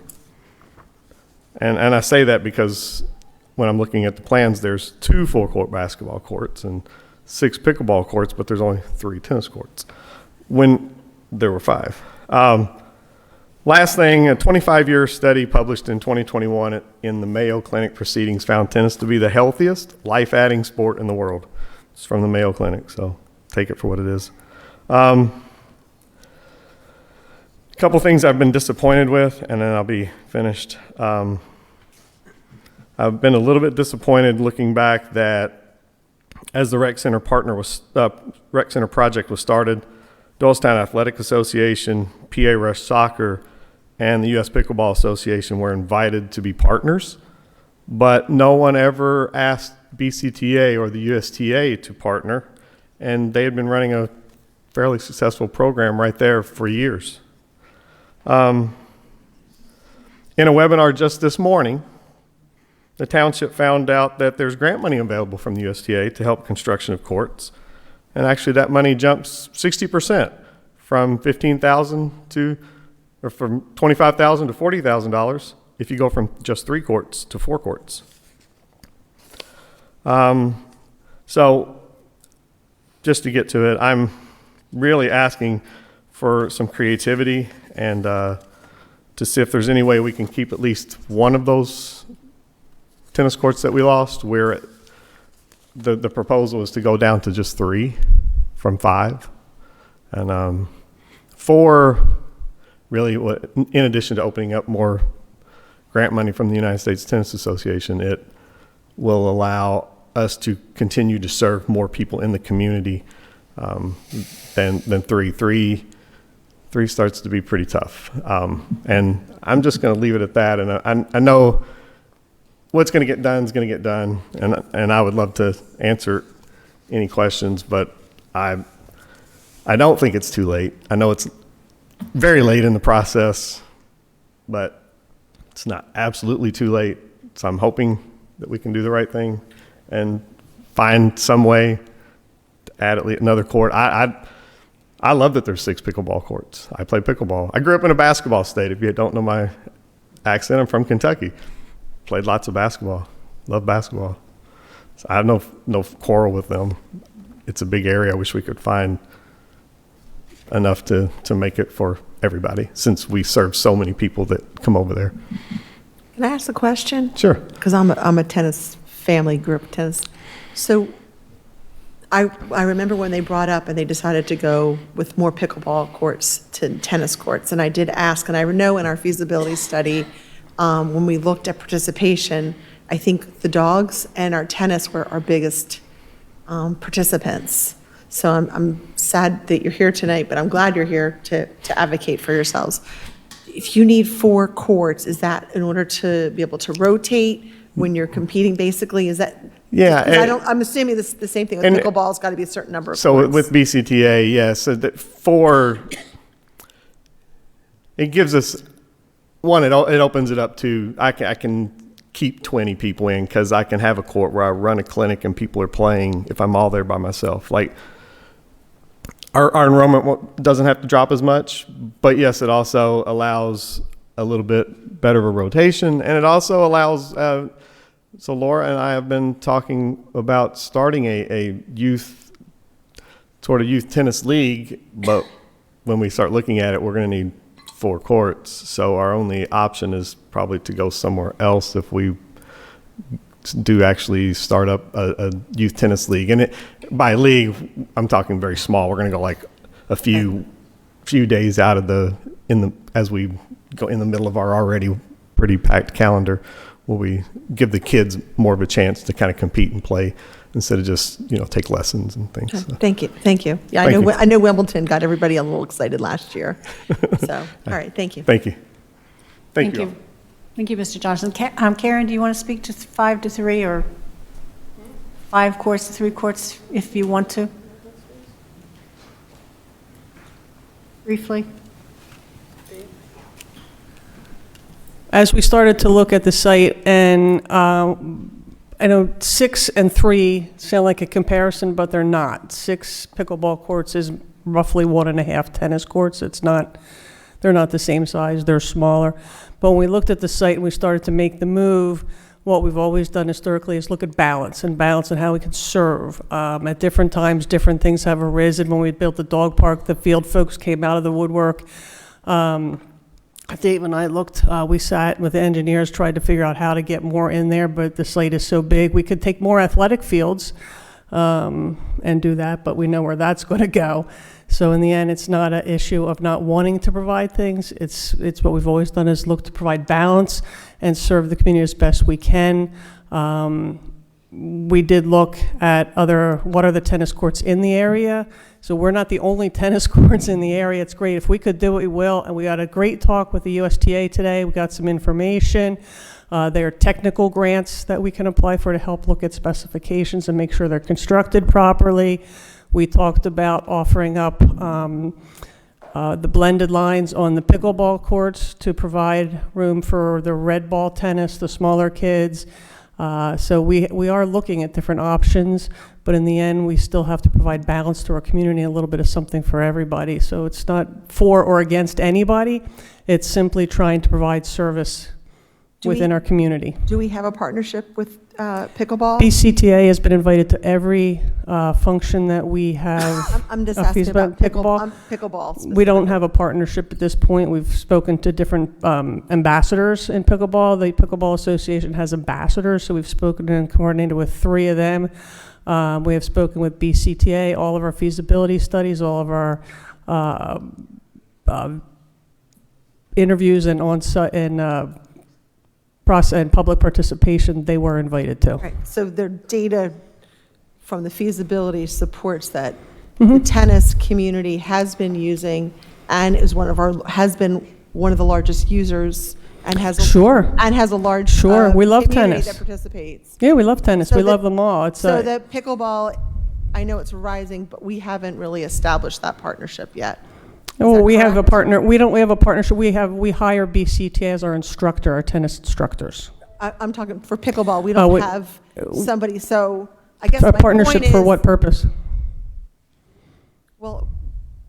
[SPEAKER 17] And I say that because when I'm looking at the plans, there's 2 full-court basketball courts and 6 pickleball courts, but there's only 3 tennis courts, when there were 5. Last thing, a 25-year study published in 2021 in the Mayo Clinic Proceedings found tennis to be the healthiest, life-adding sport in the world. It's from the Mayo Clinic, so take it for what it is. A couple things I've been disappointed with, and then I'll be finished. I've been a little bit disappointed looking back that as the rec center project was started, Doylestown Athletic Association, PA Rush Soccer, and the U.S. Pickleball Association were invited to be partners, but no one ever asked BCTA or the USTA to partner, and they had been running a fairly successful program right there for years. In a webinar just this morning, the township found out that there's grant money available from the USTA to help construction of courts, and actually that money jumps 60% from $15,000 or from $25,000 to $40,000 if you go from just 3 courts to 4 courts. So just to get to it, I'm really asking for some creativity and to see if there's any way we can keep at least one of those tennis courts that we lost, where the proposal is to go down to just 3 from 5. And 4, really, in addition to opening up more grant money from the United States Tennis Association, it will allow us to continue to serve more people in the community than 3. 3 starts to be pretty tough. And I'm just going to leave it at that. And I know what's going to get done is going to get done. And I would love to answer any questions, but I don't think it's too late. I know it's very late in the process, but it's not absolutely too late. So I'm hoping that we can do the right thing and find some way to add at least another court. I love that there's 6 pickleball courts. I play pickleball. I grew up in a basketball state. If you don't know my accent, I'm from Kentucky. Played lots of basketball. Love basketball. So I have no quarrel with them. It's a big area. I wish we could find enough to make it for everybody, since we serve so many people that come over there.
[SPEAKER 6] Can I ask a question?
[SPEAKER 17] Sure.
[SPEAKER 6] Because I'm a tennis family, grew up tennis. So I remember when they brought up and they decided to go with more pickleball courts to tennis courts. And I did ask, and I know in our feasibility study, when we looked at participation, I think the dogs and our tennis were our biggest participants. So I'm sad that you're here tonight, but I'm glad you're here to advocate for yourselves. If you need 4 courts, is that in order to be able to rotate when you're competing, basically? Is that?
[SPEAKER 17] Yeah.
[SPEAKER 6] I'm assuming this the same thing with pickleball. It's got to be a certain number of
[SPEAKER 17] so
[SPEAKER 6] courts.
[SPEAKER 17] with BCTA, yes. So that 4, it gives us, one, it opens it up to, I can keep 20 people in, because I can have a court where I run a clinic and people are playing if I'm all there by myself. Like, our enrollment doesn't have to drop as much, but yes, it also allows a little bit better of a rotation, and it also allows, so Laura and I have been talking about starting a youth tennis league, but when we start looking at it, we're going to need 4 courts. So our only option is probably to go somewhere else if we do actually start up a youth tennis league. And by league, I'm talking very small. We're going to go like a few days out of as we go in the middle of our already pretty packed calendar, where we give the kids more of a chance to kind of compete and play instead of just, take lessons and things. So.
[SPEAKER 6] Thank you. Yeah, I know Wimbledon got everybody a little excited last year. So, all right, thank you.
[SPEAKER 17] Thank you. Thank you.
[SPEAKER 1] Thank you, Mr. Johnson. Karen, do you want to speak to 5 to 3 or 5 courts to 3 courts if you want to? Briefly.
[SPEAKER 18] As we started to look at the site, and I know 6 and 3 sound like a comparison, but they're not. 6 pickleball courts is roughly 1.5 tennis courts. They're not the same size, they're smaller. But when we looked at the site and we started to make the move, what we've always done historically is look at balance and how we can serve. At different times, different things have arisen. When we built the dog park, the field folks came out of the woodwork. Dave and I looked, we sat with the engineers, tried to figure out how to get more in there, but the site is so big. We could take more athletic fields. and do that, but we know where that's going to go. So in the end, it's not an issue of not wanting to provide things. It's what we've always done is look to provide balance and serve the community as best we can. We did look at what are the tennis courts in the area. So we're not the only tennis courts in the area. It's great. If we could do it, we will. And we got a great talk with the USTA today. We got some information. There are technical grants that we can apply for to help look at specifications and make sure they're constructed properly. We talked about offering up the blended lines on the pickleball courts to provide room for the red ball tennis, the smaller kids. So we are looking at different options, but in the end, we still have to provide balance to our community, a little bit of something for everybody. So it's not for or against anybody. It's simply trying to provide service within our community.
[SPEAKER 6] Do we have a partnership with pickleball?
[SPEAKER 18] BCTA has been invited to every function that we have.
[SPEAKER 6] I'm just asking about pickleball. Pickleball.
[SPEAKER 18] We don't have a partnership at this point. We've spoken to different ambassadors in pickleball. The Pickleball Association has ambassadors, so we've spoken and coordinated with 3 of them. We have spoken with BCTA, all of our feasibility studies, all of our interviews and on-site and process and public participation, they were invited to.
[SPEAKER 6] Right. So their data from the feasibility supports that the tennis community has been using and is has been one of the largest users and has a large
[SPEAKER 18] we love
[SPEAKER 6] community
[SPEAKER 18] tennis
[SPEAKER 6] that participates.
[SPEAKER 18] Yeah, we love tennis.
[SPEAKER 6] So
[SPEAKER 18] we love them all.
[SPEAKER 6] So the pickleball, I know it's rising, but we haven't really established that partnership yet.
[SPEAKER 18] Oh, we have a partner. We have a partnership. We hire BCTA as our instructor, our tennis instructors.
[SPEAKER 6] I'm talking for pickleball. We don't have somebody. So I guess
[SPEAKER 18] A
[SPEAKER 6] my
[SPEAKER 18] partnership
[SPEAKER 6] point
[SPEAKER 18] for
[SPEAKER 6] is,
[SPEAKER 18] what purpose?
[SPEAKER 6] Well,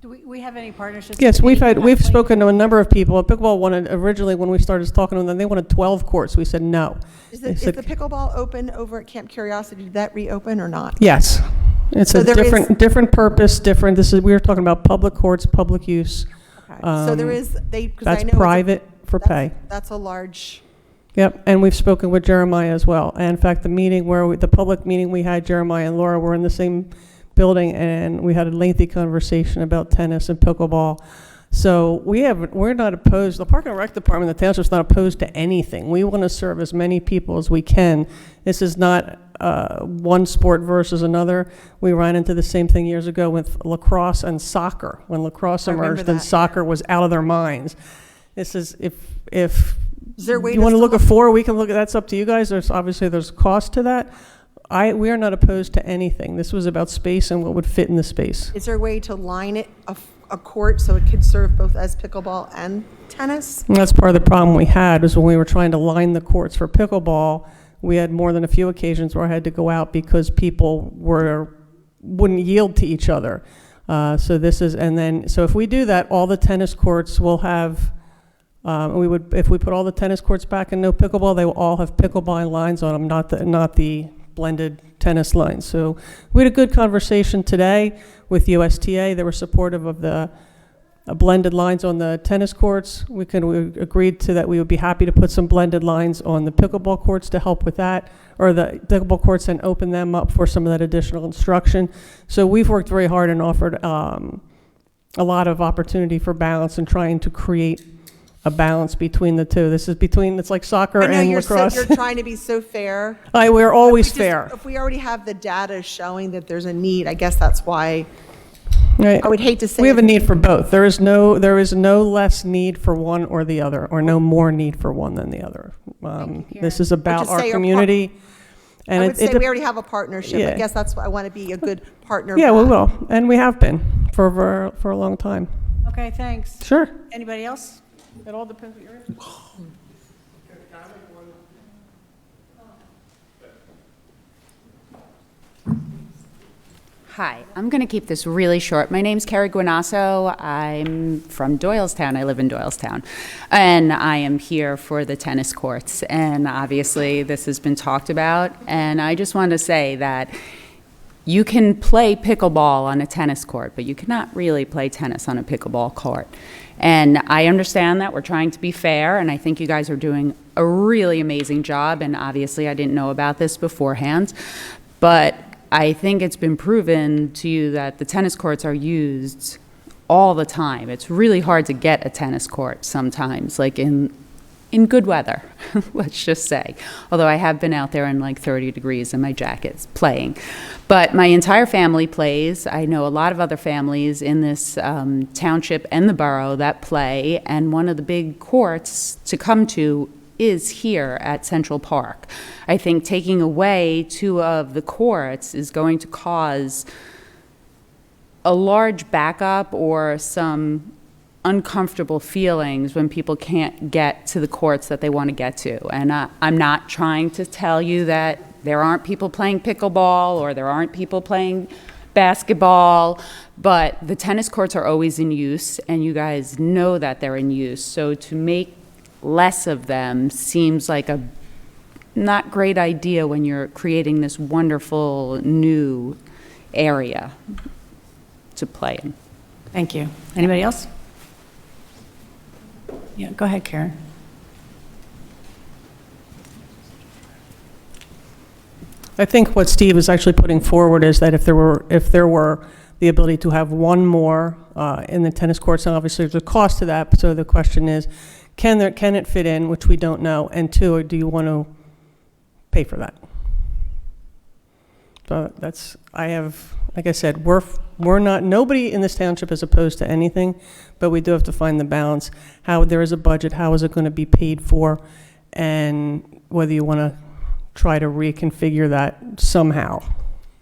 [SPEAKER 1] Do we have any partnerships?
[SPEAKER 18] Yes,
[SPEAKER 1] with
[SPEAKER 18] we've spoken to a number of people. Pickleball wanted, originally when we started talking to them, they wanted 12 courts. We said no.
[SPEAKER 6] Is the pickleball open over at Camp Curiosity? Did that reopen or not?
[SPEAKER 18] Yes. It's
[SPEAKER 6] So
[SPEAKER 18] a
[SPEAKER 6] there is-
[SPEAKER 18] different purpose, different, we were talking about public courts, public use.
[SPEAKER 6] Okay. So there is, because I
[SPEAKER 18] That's
[SPEAKER 6] know it's
[SPEAKER 18] private for pay.
[SPEAKER 6] That's a large,
[SPEAKER 18] Yep, and we've spoken with Jeremiah as well. And in fact, the public meeting we had, Jeremiah and Laura were in the same building, and we had a lengthy conversation about tennis and pickleball. So we're not opposed, the Park and Rec Department, the township's not opposed to anything. We want to serve as many people as we can. This is not one sport versus another. We ran into the same thing years ago with lacrosse and soccer. When lacrosse emerged and soccer was out of their minds. This is, if
[SPEAKER 6] is there a way
[SPEAKER 18] you want to look at 4, we can look at, that's up to you guys. There's cost to that. We are not opposed to anything. This was about space and what would fit in the space.
[SPEAKER 6] is there a way to line it, a court, so it could serve both as pickleball and tennis?
[SPEAKER 18] And that's part of the problem we had, was when we were trying to line the courts for pickleball, we had more than a few occasions where I had to go out because people wouldn't yield to each other. So if we do that, all the tennis courts will have, if we put all the tennis courts back and no pickleball, they will all have pickleball lines on them, not the blended tennis lines. So we had a good conversation today with USTA. They were supportive of the blended lines on the tennis courts. We agreed to that. We would be happy to put some blended lines on the pickleball courts to help with that, or the pickleball courts, and open them up for some of that additional instruction. So we've worked very hard and offered a lot of opportunity for balance and trying to create a balance between the two. It's like soccer and lacrosse.
[SPEAKER 6] You're trying to be so fair.
[SPEAKER 18] We're always fair.
[SPEAKER 6] If we already have the data showing that there's a need, I guess that's why.
[SPEAKER 18] Right.
[SPEAKER 6] I would hate to say
[SPEAKER 18] we have a need for both. There is no less need for one or the other, or no more need for one than the other. This is about our community.
[SPEAKER 6] And I would say we already have a partnership.
[SPEAKER 18] Yeah.
[SPEAKER 6] I guess that's why I want to be a good partner.
[SPEAKER 18] Yeah, we will, and we have been for a long time.
[SPEAKER 1] Okay, thanks.
[SPEAKER 18] Sure.
[SPEAKER 1] Anybody else? It all depends what you're in.
[SPEAKER 19] Hi, I'm going to keep this really short. My name's Carrie Guanasso. I'm from Doylestown. I live in Doylestown. And I am here for the tennis courts. And obviously, this has been talked about. And I just want to say that you can play pickleball on a tennis court, but you cannot really play tennis on a pickleball court. And I understand that we're trying to be fair, and I think you guys are doing a really amazing job. And obviously, I didn't know about this beforehand. But I think it's been proven to you that the tennis courts are used all the time. It's really hard to get a tennis court sometimes, like in good weather, let's just say. Although I have been out there in like 30 degrees in my jackets playing. But my entire family plays. I know a lot of other families in this township and the borough that play, and one of the big courts to come to is here at Central Park. I think taking away 2 of the courts is going to cause a large backup or some uncomfortable feelings when people can't get to the courts that they want to get to. And I'm not trying to tell you that there aren't people playing pickleball or there aren't people playing basketball, but the tennis courts are always in use, and you guys know that they're in use. So to make less of them seems like a not great idea when you're creating this wonderful new area to play in.
[SPEAKER 1] Thank you. Anybody else? Yeah, go ahead, Karen.
[SPEAKER 18] I think what Steve is actually putting forward is that if there were the ability to have one more in the tennis courts, and obviously there's a cost to that, so the question is, can it fit in, which we don't know, and 2, do you want to pay for that? So like I said, we're not, nobody in this township is opposed to anything, but we do have to find the balance. How there is a budget, how is it going to be paid for, and whether you want to try to reconfigure that somehow.
[SPEAKER 1] All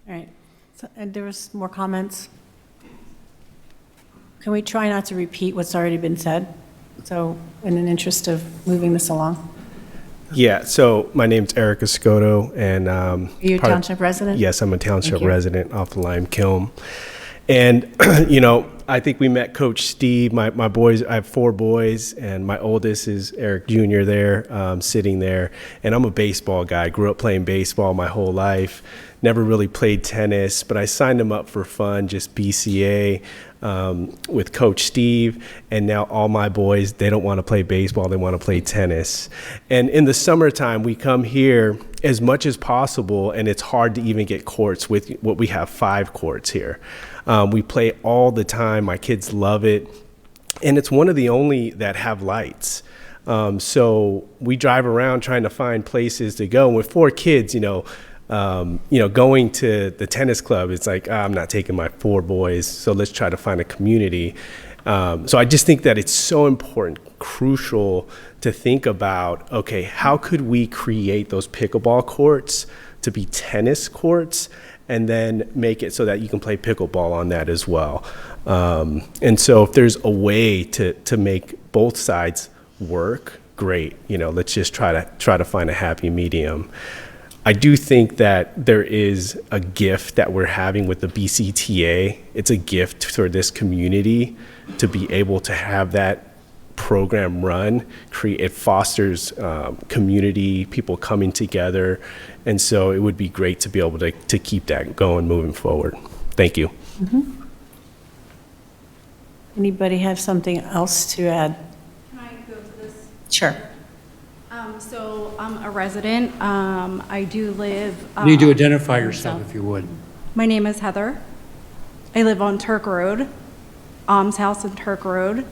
[SPEAKER 1] right. So, and there was more comments. Can we try not to repeat what's already been said? So, in an interest of moving this along.
[SPEAKER 20] Yeah, so my name's Eric Escoto, and
[SPEAKER 1] Are you a township resident?
[SPEAKER 20] Yes, I'm a township
[SPEAKER 1] Thank you.
[SPEAKER 20] resident off the Lime Kiln. And, I think we met Coach Steve. My boys, I have 4 boys, and my oldest is Eric Jr. there, sitting there. And I'm a baseball guy. Grew up playing baseball my whole life. Never really played tennis, but I signed him up for fun, just BCA. With Coach Steve, and now all my boys, they don't want to play baseball, they want to play tennis. And in the summertime, we come here as much as possible, and it's hard to even get courts with what we have 5 courts here. We play all the time, my kids love it, and it's one of the only that have lights. So we drive around trying to find places to go. And with 4 kids, going to the tennis club, it's like, I'm not taking my 4 boys, so let's try to find a community. So I just think that it's so important, crucial to think about, okay, how could we create those pickleball courts to be tennis courts, and then make it so that you can play pickleball on that as well. And so if there's a way to make both sides work, great. Let's just try to find a happy medium. I do think that there is a gift that we're having with the BCTA. It's a gift for this community to be able to have that program run. It fosters community, people coming together. And so it would be great to be able to keep that going moving forward. Thank you.
[SPEAKER 1] Mm-hmm. Anybody have something else to add?
[SPEAKER 21] Can I go to this?
[SPEAKER 1] Sure.
[SPEAKER 21] So I'm a resident. I do live.
[SPEAKER 8] You need to identify yourself if you would.
[SPEAKER 21] My name is Heather. I live on Turk Road, Alms House and Turk Road.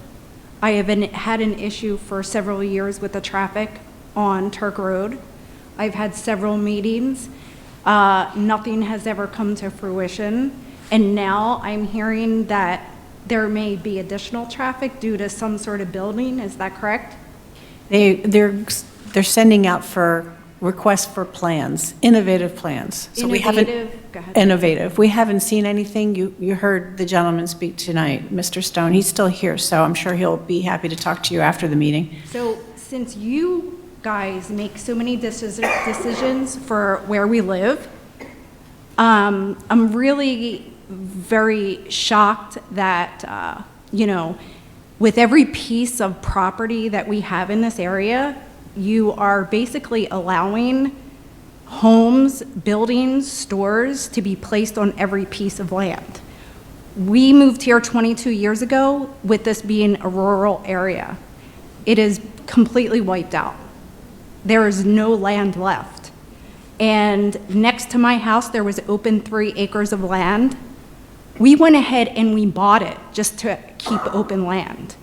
[SPEAKER 21] I have had an issue for several years with the traffic on Turk Road. I've had several meetings. Nothing has ever come to fruition. And now I'm hearing that there may be additional traffic due to some sort of building. Is that correct?
[SPEAKER 1] They're sending out for requests for plans, innovative plans. So we haven't.
[SPEAKER 21] Go ahead.
[SPEAKER 1] Innovative. We haven't seen anything. You heard the gentleman speak tonight, Mr. Stone. He's still here, so I'm sure he'll be happy to talk to you after the meeting.
[SPEAKER 21] So since you guys make so many decisions for where we live, I'm really very shocked that, with every piece of property that we have in this area, you are basically allowing homes, buildings, stores to be placed on every piece of land. We moved here 22 years ago with this being a rural area. It is completely wiped out. There is no land left. and next to my house, there was open 3 acres of land. We went ahead and we bought it just to keep open land.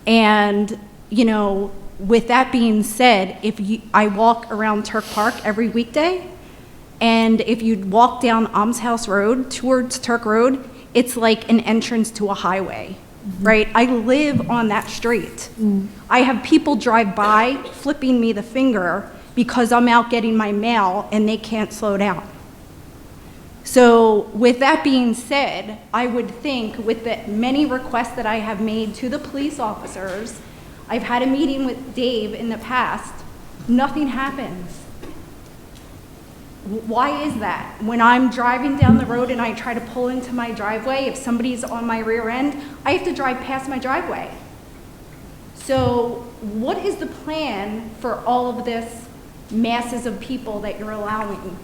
[SPEAKER 21] And, you know, with that being said, I walk around Turk Park every weekday, and if you walk down Almshouse Road towards Turk Road, it's like an entrance to a highway, right? I live on that street. I have people drive by flipping me the finger because I'm out getting my mail and they can't slow down. So with that being said, I would think with the many requests that I have made to the police officers, I've had a meeting with Dave in the past, nothing happens. Why is that? When I'm driving down the road and I try to pull into my driveway, if somebody's on my rear end, I have to drive past my driveway. So what is the plan for all of this masses of people that you're allowing?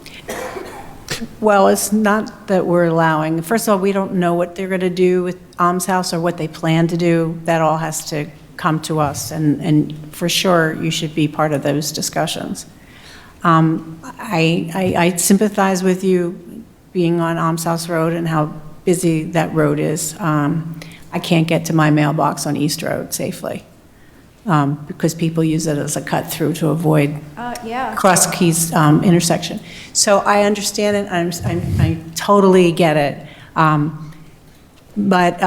[SPEAKER 1] Well, it's not that we're allowing. First of all, we don't know what they're going to do with Almshouse or what they plan to do. That all has to come to us, and for sure, you should be part of those discussions. I sympathize with you being on Almshouse Road and how busy that road is. I can't get to my mailbox on East Road safely because people use it as a cut through to avoid Cross Keys intersection. So I understand it. I totally get it. But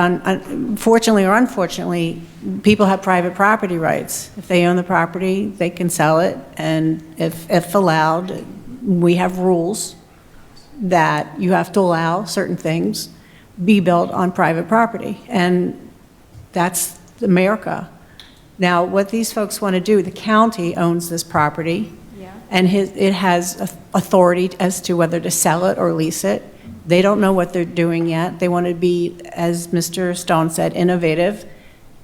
[SPEAKER 1] fortunately or unfortunately, people have private property rights. If they own the property, they can sell it, and if allowed, we have rules that you have to allow certain things be built on private property, and that's America. Now, what these folks want to do, the county owns this property, and it has authority as to whether to sell it or lease it. They don't know what they're doing yet. They want to be, as Mr. Stone said, innovative.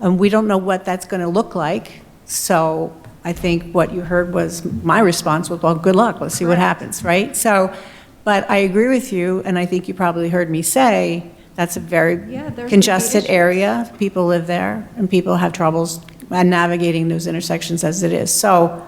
[SPEAKER 1] And we don't know what that's going to look like. So I think what you heard was my response was, well, good luck. Let's see what happens, right? So, but I agree with you, and I think you probably heard me say that's a very congested area. People live there, and people have troubles navigating those intersections as it is. So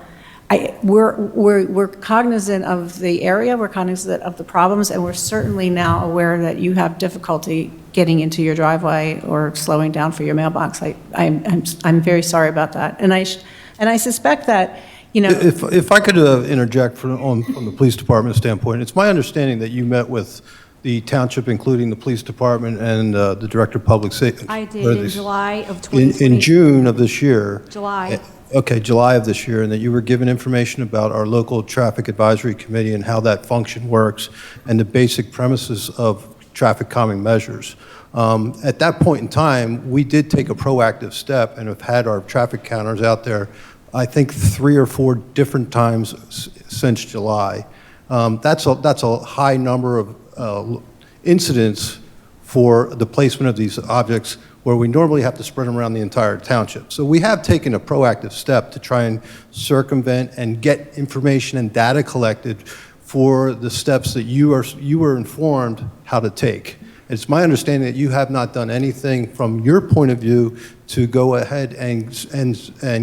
[SPEAKER 1] we're cognizant of the area, we're cognizant of the problems, and we're certainly now aware that you have difficulty getting into your driveway or slowing down for your mailbox. I'm very sorry about that, and I suspect that, you know.
[SPEAKER 2] If I could interject from the police department standpoint, it's my understanding that you met with the township, including the police department and the director of public safety.
[SPEAKER 21] I did in July of 2020.
[SPEAKER 2] In June of this year.
[SPEAKER 21] July.
[SPEAKER 2] Okay, July of this year, and that you were given information about our local traffic advisory committee and how that function works and the basic premises of traffic calming measures. At that point in time, we did take a proactive step and have had our traffic counters out there, I think 3 or 4 different times since July. That's a high number of incidents for the placement of these objects where we normally have to spread them around the entire township. So we have taken a proactive step to try and circumvent and get information and data collected for the steps that you were informed how to take. It's my understanding that you have not done anything from your point of view to go ahead and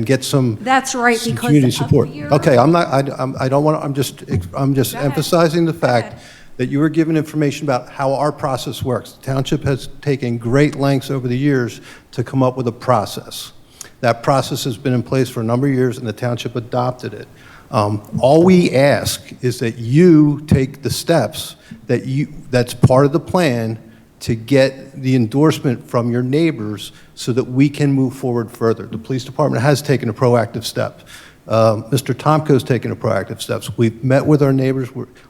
[SPEAKER 2] get some.
[SPEAKER 21] That's right, because
[SPEAKER 2] community support.
[SPEAKER 21] of your.
[SPEAKER 2] Okay, I don't want to. I'm just emphasizing the fact that you were given information about how our process works. The township has taken great lengths over the years to come up with a process. That process has been in place for a number of years, and the township adopted it. All we ask is that you take the steps that's part of the plan to get the endorsement from your neighbors so that we can move forward further. The police department has taken a proactive step. Mr. Tomko's taken a proactive steps. We've met with our neighbors.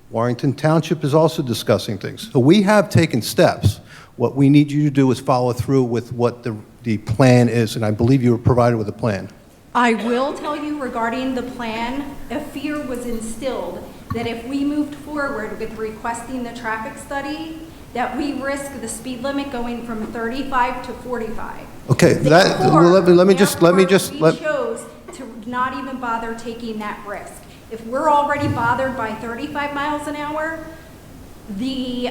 [SPEAKER 2] Warrington Township is also discussing things. So we have taken steps. What we need you to do is follow through with what the plan is, and I believe you were provided with a plan.
[SPEAKER 21] I will tell you regarding the plan, a fear was instilled that if we moved forward with requesting the traffic study, that we risk the speed limit going from 35 to 45.
[SPEAKER 2] Okay, let me just.
[SPEAKER 21] We chose to not even bother taking that risk. If we're already bothered by 35 miles an hour, the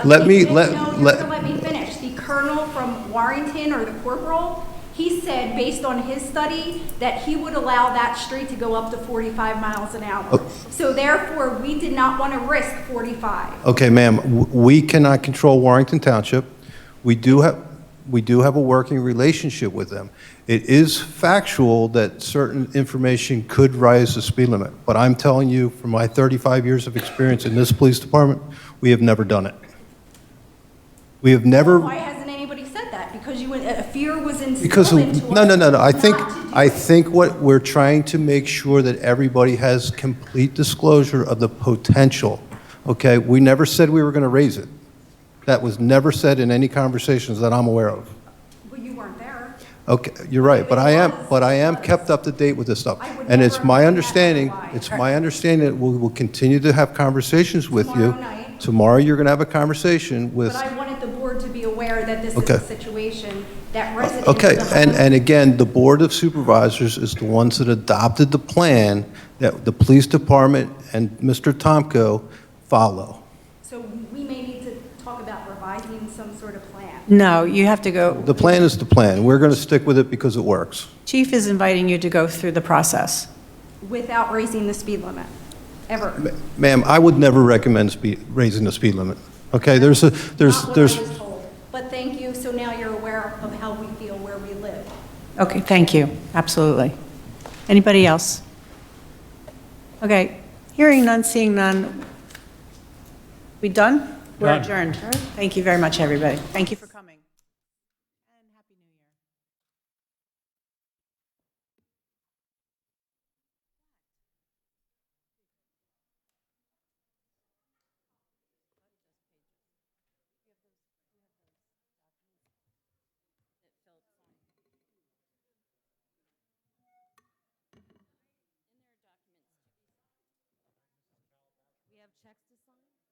[SPEAKER 2] let me
[SPEAKER 21] finish. The colonel from Warrington, or the corporal, he said, based on his study, that he would allow that street to go up to 45 miles an hour. So therefore, we did not want to risk 45.
[SPEAKER 2] Okay, ma'am, we cannot control Warrington Township. We do have a working relationship with them. It is factual that certain information could rise the speed limit, but I'm telling you, from my 35 years of experience in this police department, we have never done it. We have never.
[SPEAKER 21] Why hasn't anybody said that? Because a fear was instilled
[SPEAKER 2] Because
[SPEAKER 21] into us.
[SPEAKER 2] no. I
[SPEAKER 21] not
[SPEAKER 2] think what we're trying to make sure that everybody has complete disclosure of the potential. Okay, we never said we were going to raise it. That was never said in any conversations that I'm aware of.
[SPEAKER 21] Well, you weren't there.
[SPEAKER 2] Okay, you're right, but I am kept up to date with this stuff. And it's my understanding that we will continue to have conversations with you. Tomorrow, you're going to have a conversation with.
[SPEAKER 21] But I wanted the board to be aware that this
[SPEAKER 2] Okay.
[SPEAKER 21] is a situation that residents.
[SPEAKER 2] Okay,
[SPEAKER 21] of the
[SPEAKER 2] and again, the Board of Supervisors is the ones that adopted the plan that the police department and Mr. Tomko follow.
[SPEAKER 21] So we may need to talk about revising some sort of plan.
[SPEAKER 1] No, you have to go,
[SPEAKER 2] The plan is the plan. We're going to stick with it because it works.
[SPEAKER 1] Chief is inviting you to go through the process.
[SPEAKER 21] Without raising the speed limit, ever.
[SPEAKER 2] Ma'am, I would never recommend raising the speed limit. Okay, there's.
[SPEAKER 21] Not what I was told. But thank you, so now you're aware of how we feel where we live.
[SPEAKER 1] Okay, thank you, absolutely. Anybody else? Okay, hearing none, seeing none. We done? We're
[SPEAKER 8] Done.
[SPEAKER 1] adjourned. Thank you very much, everybody. Thank you for coming.
[SPEAKER 7] We have checks to sign?